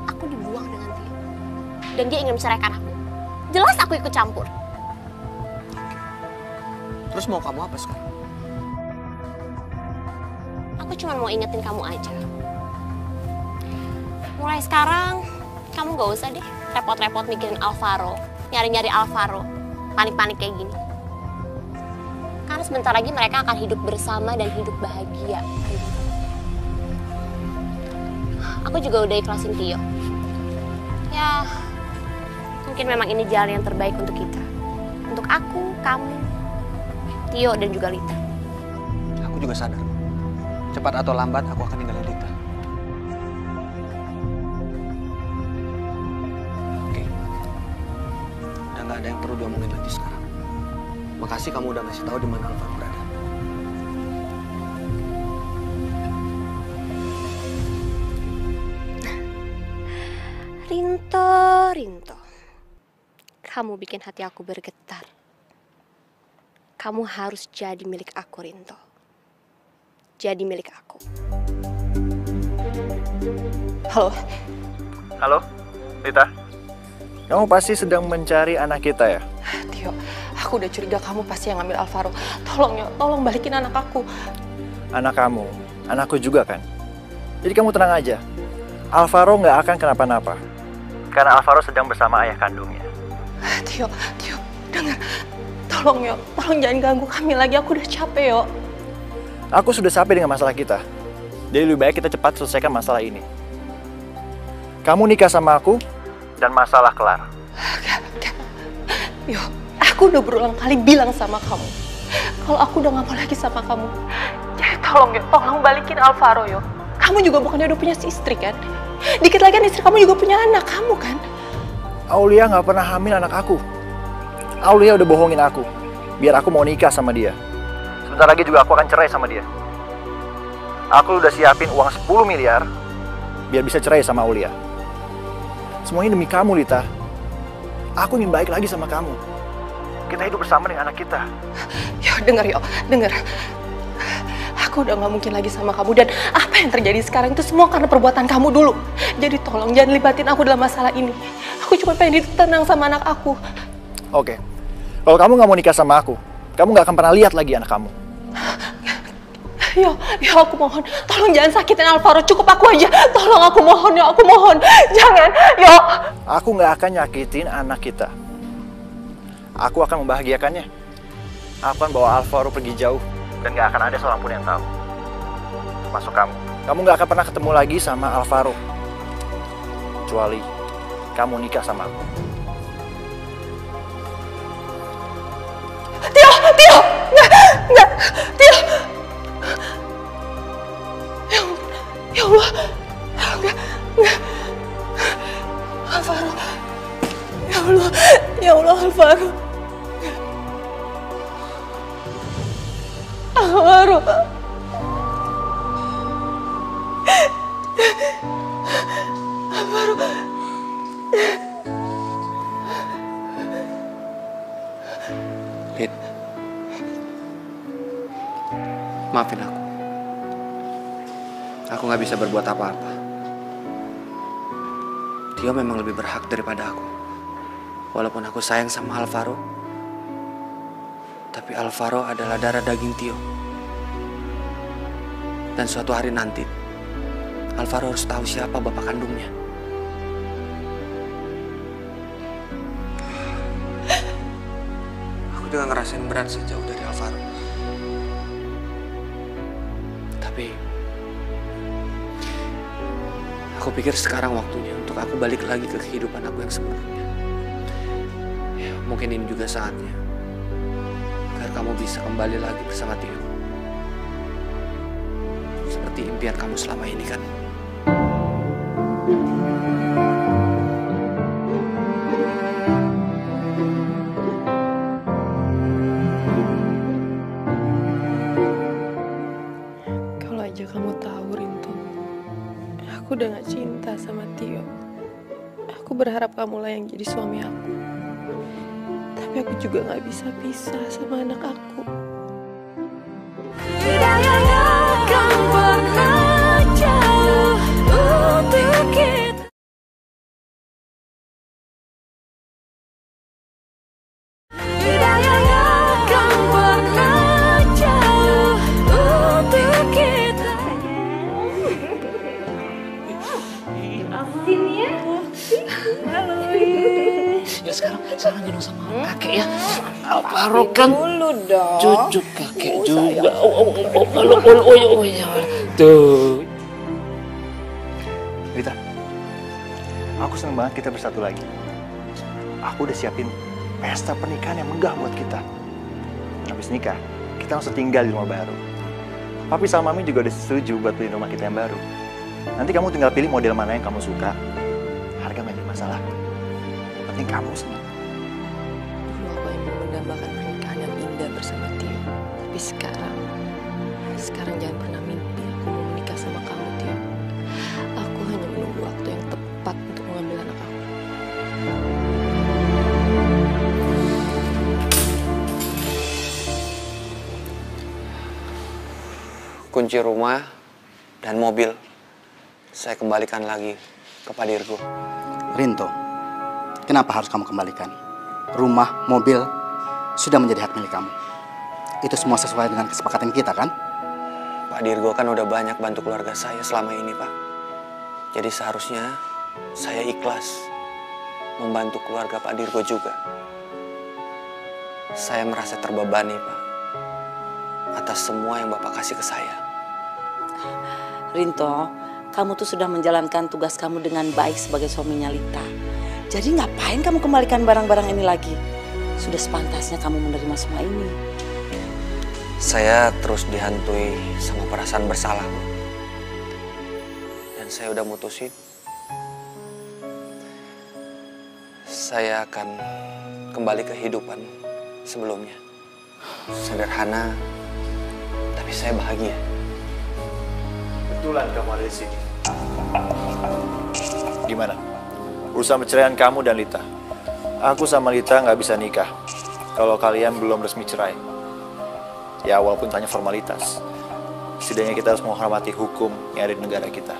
aku dibuang dengan Tio. Dan dia ingin menceraikan aku. Jelas aku ikut campur. Terus mau kamu apa sekarang? Aku cuma mau ingetin kamu aja. Mulai sekarang, kamu gak usah deh repot-repot mikirin Alvaro. Nyari-nyari Alvaro. Panik-panik kayak gini. Karena sebentar lagi mereka akan hidup bersama dan hidup bahagia. Aku juga udah ikhlasin Tio. Ya, mungkin memang ini jalan yang terbaik untuk kita. Untuk aku, kamu, Tio, dan juga Lita. Aku juga sadar. Cepat atau lambat aku akan ninggalin Lita. Oke. Udah gak ada yang perlu diomongin lagi sekarang. Makasih kamu udah ngasih tahu di mana Alvaro berada. Rinto. Kamu bikin hati aku bergetar. Kamu harus jadi milik aku, Rinto. Jadi milik aku. Halo, Lita. Kamu pasti sedang mencari anak kita ya? Tio, aku udah curiga kamu pasti yang ngambil Alvaro. Tolong balikin anak aku. Anak kamu, anakku juga kan? Jadi kamu tenang aja. Alvaro nggak akan kenapa-napa. Karena Alvaro sedang bersama ayah kandungnya. Tio, dengar. Tolong jangan ganggu kami lagi. Aku udah capek, yo. Aku sudah capek dengan masalah kita. Jadi lebih baik kita cepat selesaikan masalah ini. Kamu nikah sama aku, dan masalah kelar. Gak. Yo, aku udah berulang kali bilang sama kamu. Kalau aku udah gak mau lagi sama kamu. Jadi tolong balikin Alvaro, yo. Kamu juga bukannya udah punya istri kan? Dikit lagi kan istri kamu juga punya anak kamu kan? Aulia gak pernah hamil anak aku. Aulia udah bohongin aku. Biar aku mau nikah sama dia. Sebentar lagi juga aku akan cerai sama dia. Aku udah siapin uang 10 miliar. Biar bisa cerai sama Aulia. Semuanya demi kamu, Lita. Aku ingin baik lagi sama kamu. Kita hidup bersama dengan anak kita. Yo, denger. Aku udah gak mungkin lagi sama kamu. Dan apa yang terjadi sekarang itu semua karena perbuatan kamu dulu. Jadi tolong jangan libatin aku dalam masalah ini. Aku cuma pengen tenang sama anak aku. Oke. Kalau kamu gak mau nikah sama aku, kamu gak akan pernah lihat lagi anak kamu. Yo, aku mohon, tolong jangan sakitin Alvaro, cukup aku aja. Tolong, aku mohon, yo, aku mohon. Jangan, yo. Aku nggak akan nyakitin anak kita. Aku akan membahagiakannya. Aku akan bawa Alvaro pergi jauh. Dan nggak akan ada seorang pun yang tahu. Masuk kamu. Kamu nggak akan pernah ketemu lagi sama Alvaro. Kecuali kamu nikah sama aku. Tio! Nggak, Tio! Ya Allah, enggak. Alvaro. Ya Allah, Alvaro. Alvaro. Lid, maafin aku. Aku nggak bisa berbuat apa-apa. Tio memang lebih berhak daripada aku. Walaupun aku sayang sama Alvaro, tapi Alvaro adalah darah daging Tio. Dan suatu hari nanti, Alvaro harus tahu siapa bapak kandungnya. Aku juga ngerasain berat sih jauh dari Alvaro. Tapi aku pikir sekarang waktunya untuk aku balik lagi ke kehidupan aku yang sebelumnya. Ya, mungkin ini juga saatnya agar kamu bisa kembali lagi bersama Tio. Seperti impian kamu selama ini kan. Kalau aja kamu tahu, Rinto, aku udah gak cinta sama Tio. Aku berharap kamulah yang jadi suami aku. Tapi aku juga gak bisa pisah sama anak aku. Tidak yang akan pernah jauh untuk kita. Tidak yang akan pernah jauh untuk kita. Asin ya. Halo. Ya sekarang gendong sama kakek ya. Alvaro kan dulu dong. cucu kakek juga. Oh ya. Tuh. Rita, aku seneng banget kita bersatu lagi. Aku udah siapin pesta pernikahan yang megah buat kita. Habis nikah, kita langsung tinggal di rumah baru. Papi sama Mami juga udah setuju buat beli rumah kita yang baru. Nanti kamu tinggal pilih model mana yang kamu suka. Harga nggak jadi masalah. Penting kamu senang. Dulu aku yang mendambakan pernikahan yang indah bersama Tio. Tapi sekarang jangan pernah mimpi aku mau menikah sama kamu, Tio. Aku hanya menunggu waktu yang tepat untuk mengambil anak aku. Kunci rumah dan mobil saya kembalikan lagi ke Pak Dirgo. Rinto, kenapa harus kamu kembalikan? Rumah, mobil, sudah menjadi hak milik kamu. Itu semua sesuai dengan kesepakatan kita, kan? Pak Dirgo kan udah banyak bantu keluarga saya selama ini, Pak. Jadi seharusnya saya ikhlas membantu keluarga Pak Dirgo juga. Saya merasa terbebani, Pak, atas semua yang Bapak kasih ke saya. Rinto, kamu tuh sudah menjalankan tugas kamu dengan baik sebagai suaminya Lita. Jadi ngapain kamu kembalikan barang-barang ini lagi? Sudah sepantasnya kamu menerima semua ini. Saya terus dihantui sama perasaan bersalah, Bu. Dan saya udah mutusin. Saya akan kembali ke kehidupan sebelumnya. Sederhana, tapi saya bahagia. Kebetulan kamu ada di sini. Gimana? Urusan perceraian kamu dan Lita. Aku sama Lita nggak bisa nikah kalau kalian belum resmi cerai. Ya walaupun tanya formalitas. Setidaknya kita harus menghormati hukum yang ada di negara kita.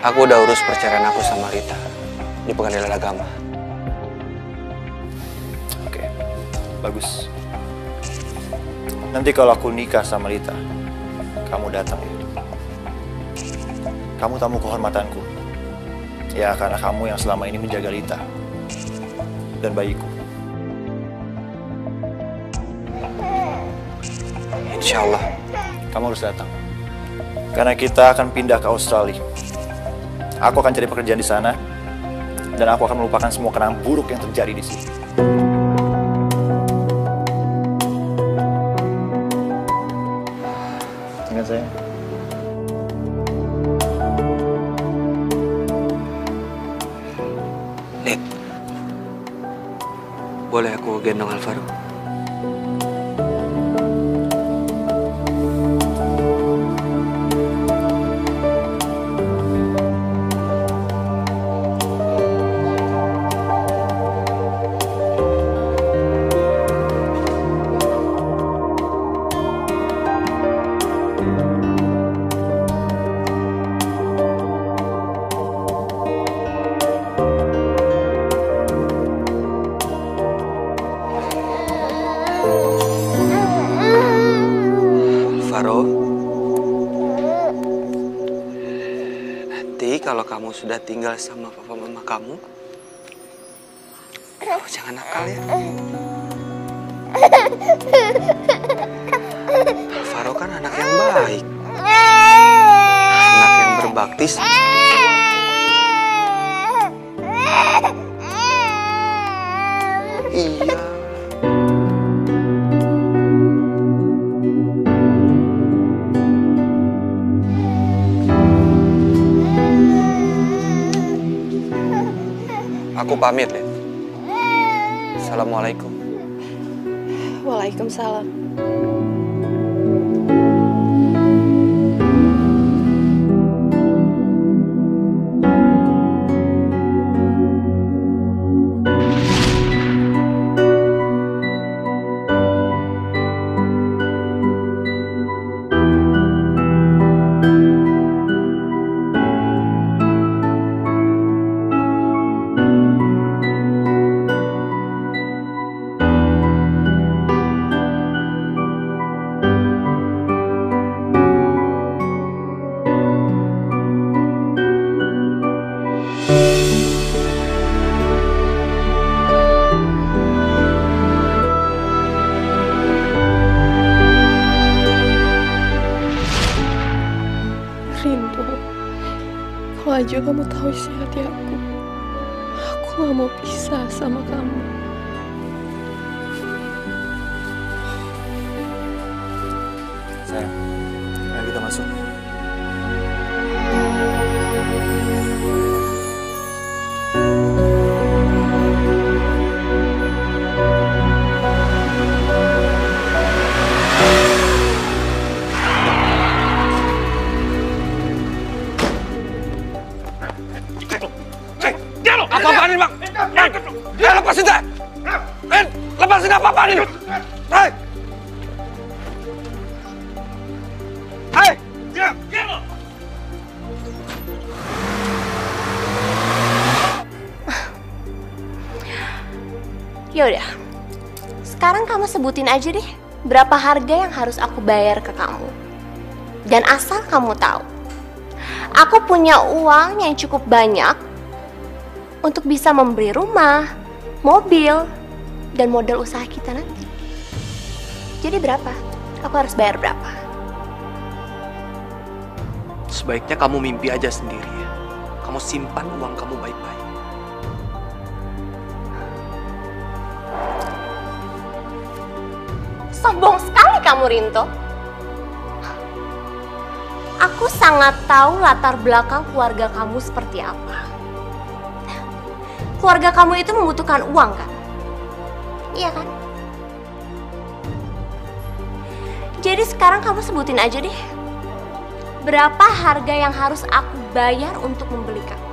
Aku udah urus perceraian aku sama Lita di Pengadilan Agama. Oke. Bagus. Nanti kalau aku nikah sama Lita, kamu datang ya. Kamu tamu kehormatanku. Ya, karena kamu yang selama ini menjaga Lita dan bayiku. Insya Allah. Kamu harus datang. Karena kita akan pindah ke Australia. Aku akan cari pekerjaan di sana. Dan aku akan melupakan semua kenangan buruk yang terjadi di sini. Ingat saya. Lit, boleh aku gendong Alvaro? Kalau kamu sudah tinggal sama papa mama kamu, jangan nakal ya. Alvaro kan anak yang baik, anak yang berbakti. Iya. Aku pamit, Lid. Assalamualaikum. Waalaikumsalam. Kalau aja kamu tahu isi hati aku gak mau pisah sama kamu. Sayang, ayo kita masuk. Apa-apaan ini, Bang? Lepasin saya! Lepasin apa-apaan ini? Hei! Hei! Yaudah, sekarang kamu sebutin aja deh berapa harga yang harus aku bayar ke kamu. Dan asal kamu tahu, aku punya uang yang cukup banyak untuk bisa membeli rumah, mobil, dan modal usaha kita nanti. Jadi berapa? Aku harus bayar berapa? Sebaiknya kamu mimpi aja sendiri ya. Kamu simpan uang kamu baik-baik. Sombong sekali kamu, Rinto. Aku sangat tahu latar belakang keluarga kamu seperti apa. Keluarga kamu itu membutuhkan uang, kan? Iya kan? Jadi sekarang kamu sebutin aja deh, berapa harga yang harus aku bayar untuk membeli kamu?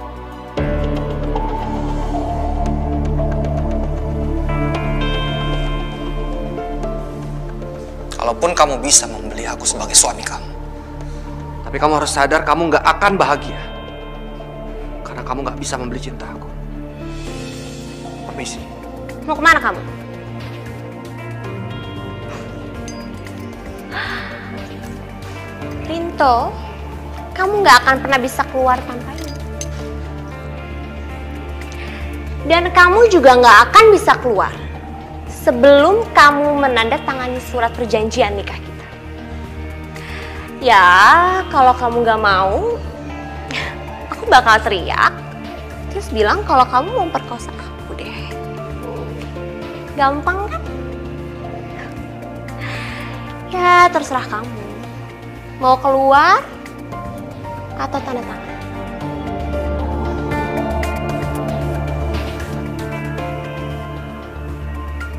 Kalaupun kamu bisa membeli aku sebagai suami kamu, tapi kamu harus sadar kamu nggak akan bahagia. Karena kamu nggak bisa membeli cinta aku. Permisi. Mau kemana kamu? Rinto, kamu nggak akan pernah bisa keluar tanpa ini. Dan kamu juga nggak akan bisa keluar sebelum kamu menandatangani surat perjanjian nikah kita. Ya, kalau kamu nggak mau, aku bakal teriak, terus bilang kalau kamu mau memperkosa aku deh. Gampang kan? Ya, terserah kamu. Mau keluar atau tanda tangan?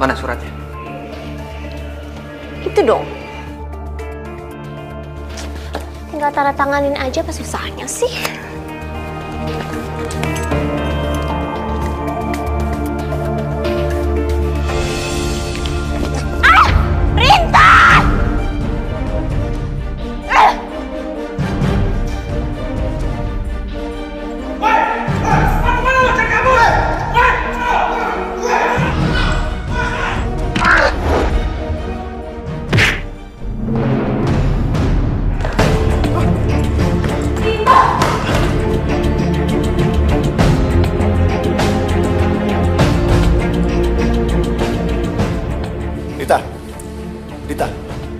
Mana suratnya? Itu dong. Tinggal tanda tanganin aja, apa susahnya sih?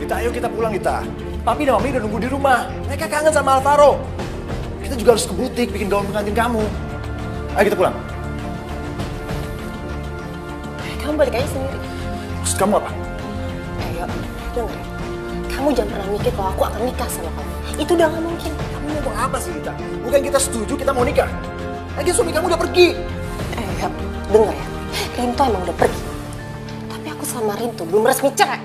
Lita, ayo kita pulang, Lita. Papi dan Mami udah nunggu di rumah. Mereka kangen sama Alvaro. Kita juga harus ke butik bikin gaun pengantin kamu. Ayo kita pulang. Kamu balik aja sendiri. Maksud kamu apa? Ayo, denger. Kamu jangan pernah mikir kalau aku akan nikah sama kamu. Itu udah gak mungkin. Kamu ngomong apa sih, Lita? Bukan kita setuju kita mau nikah. Lagi suami kamu udah pergi. Dengar ya. Rinto emang udah pergi. Tapi aku sama Rinto belum resmi cerai.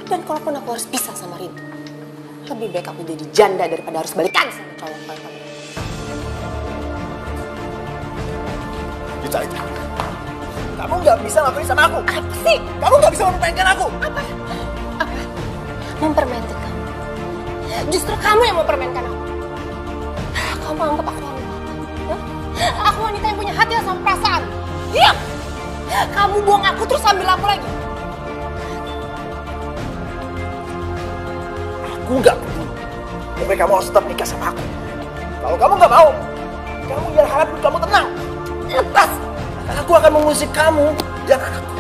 Dan kalaupun aku harus pisah sama Rinto, lebih baik aku jadi janda daripada harus balikan sama cowok kayak kamu. Lita, kamu nggak bisa ngapain sama aku. Apa sih? Kamu nggak bisa mempermainkan aku. Apa? Mempermainkan kamu? Justru kamu yang mempermainkan aku. Kamu anggap aku wanita? Aku wanita yang punya hati sama perasaan. Diam! Kamu buang aku terus ambil aku lagi. Aku nggak peduli. Tapi kamu harus tetap nikah sama aku. Kalau kamu nggak mau, kamu jangan harap kamu tenang. Lepas. Aku akan mengusik kamu dan anakku.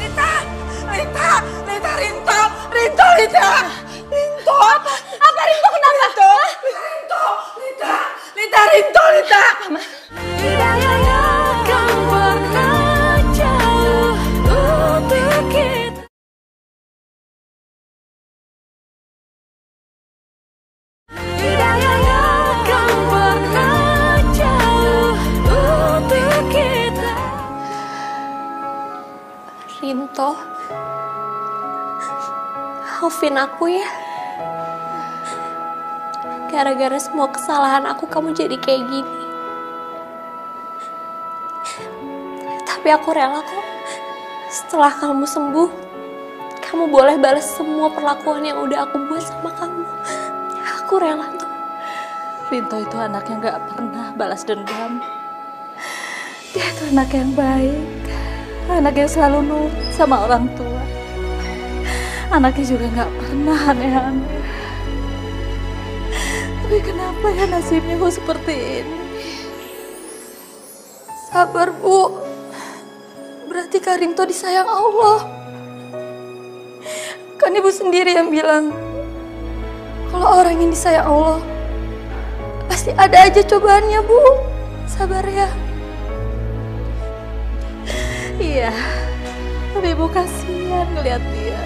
Lita, Rinto. Apa Rinto kenapa? Lita. Tidak akan pernah jauh untuk kita. Tidak akan pernah jauh untuk kita. Rinto, maafin aku ya. Gara-gara semua kesalahan aku, kamu jadi kayak gini. Tapi aku rela kok. Setelah kamu sembuh, kamu boleh balas semua perlakuan yang udah aku buat sama kamu. Aku rela tuh. Rinto itu anak yang gak pernah balas dendam. Dia itu anak yang baik. Anak yang selalu nurut sama orang tua. Anaknya juga gak pernah aneh-aneh. Tapi kenapa ya nasibnya kok seperti ini? Sabar, Bu. Berarti Kak Rinto disayang Allah. Kan Ibu sendiri yang bilang, kalau orang yang disayang Allah, pasti ada aja cobaannya, Bu. Sabar ya. Iya, tapi Ibu kasihan ngeliat dia.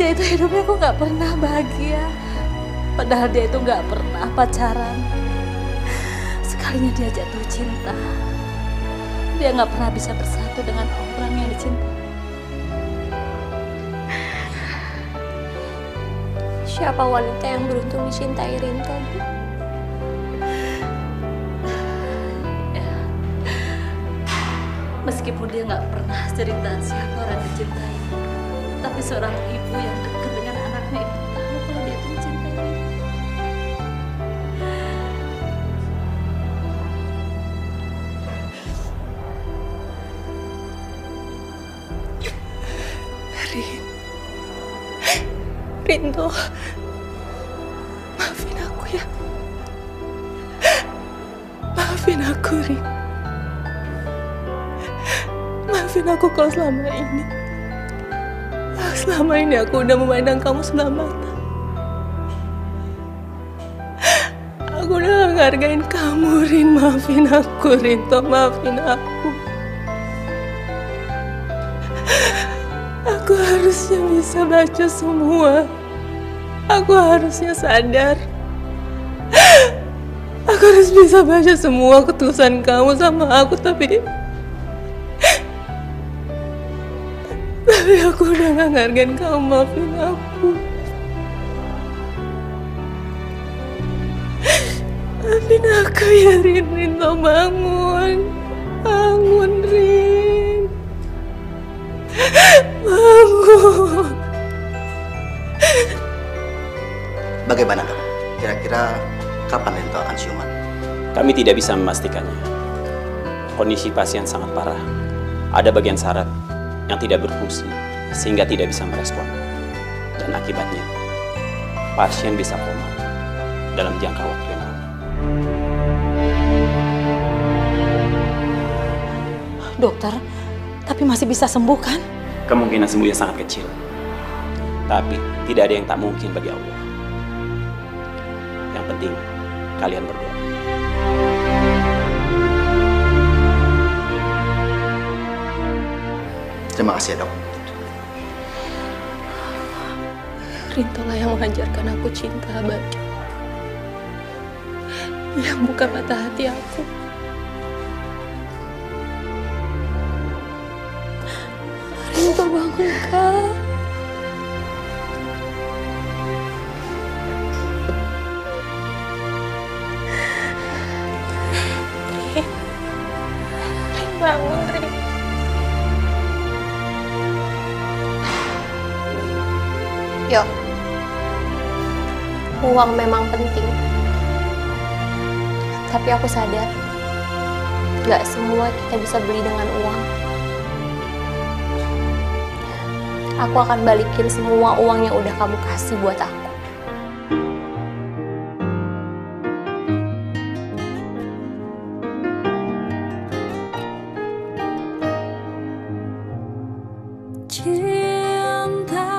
Dia itu hidupnya kok gak pernah bahagia. Padahal dia itu gak pernah pacaran. Sekalinya dia jatuh cinta, dia gak pernah bisa bersatu dengan orang yang dicintai. Siapa wanita yang beruntung dicintai Rinto, Bu? Ya. Meskipun dia gak pernah cerita siapa orang yang dicintai, tapi seorang ibu yang dekat dengan anaknya itu tahu kalau dia itu mencintai. Rinto, maafin aku ya. Maafin aku, Rin. Maafin aku kalau selama ini aku udah memandang kamu sebelah mata. Aku udah gak ngargain kamu, Rin. Maafin aku, Rinto. Maafin aku. Aku harusnya bisa baca semua. Aku harusnya sadar. Aku harus bisa baca semua ketulusan kamu sama aku, tapi aku udah gak ngargain kamu. Maafin aku. Maafin aku ya, Rin. Rinto, bangun. Bangun, Rin. Bangun. Bagaimana, Dok? Kira-kira kapan Rinto akan siuman? Kami tidak bisa memastikannya. Kondisi pasien sangat parah. Ada bagian saraf yang tidak berfungsi sehingga tidak bisa merespon. Dan akibatnya, pasien bisa koma dalam jangka waktu yang lama. Dokter, tapi masih bisa sembuh kan? Kemungkinan sembuhnya sangat kecil. Tapi tidak ada yang tak mungkin bagi Allah. Yang penting, kalian berdoa. Terima kasih ya, Dok. Rinto lah yang mengajarkan aku cinta abadi. Yang buka mata hati aku. Rinto, bangun, Kak. Rin, bangun, Rin. Yo, uang memang penting. Tapi aku sadar, gak semua kita bisa beli dengan uang. Aku akan balikin semua uang yang udah kamu kasih buat aku. Cinta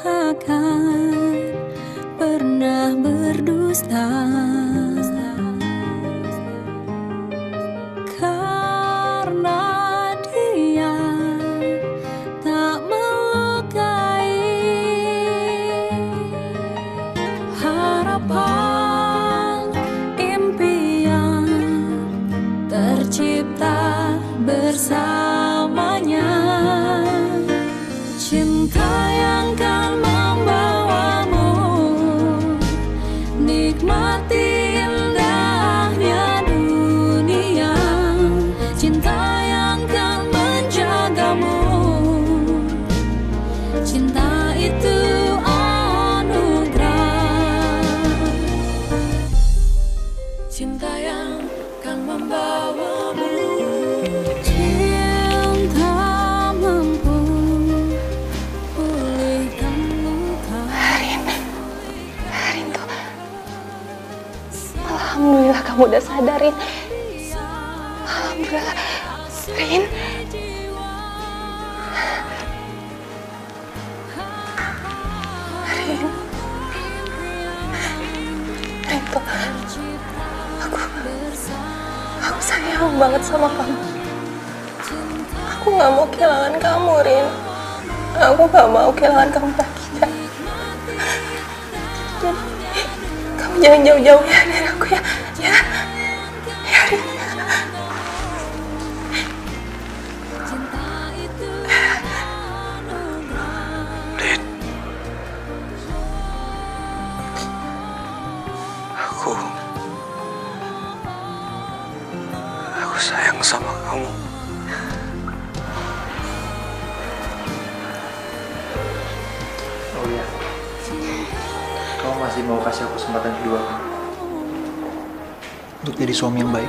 takkan pernah berdusta, karena dia tak melukai. Harapan impian tercipta bersamanya. Cinta yang kan membawamu nikmati indahnya dunia. Cinta yang kan menjagamu. Cinta itu anugerah. Cinta yang kan membawamu. Cinta mampu Alhamdulillah kamu udah sadarin. Alhamdulillah. Rin. Rin. Rinto. Aku sayang banget sama kamu. Aku gak mau kehilangan kamu, Rin. Aku gak mau kehilangan kamu lagi. Kamu jangan jauh-jauh ya dari aku ya. Ya. Ya, Rin. Rin. Aku sayang sama kamu. Oh iya. Kamu masih mau kasih aku kesempatan kedua kan? Untuk jadi suami yang baik.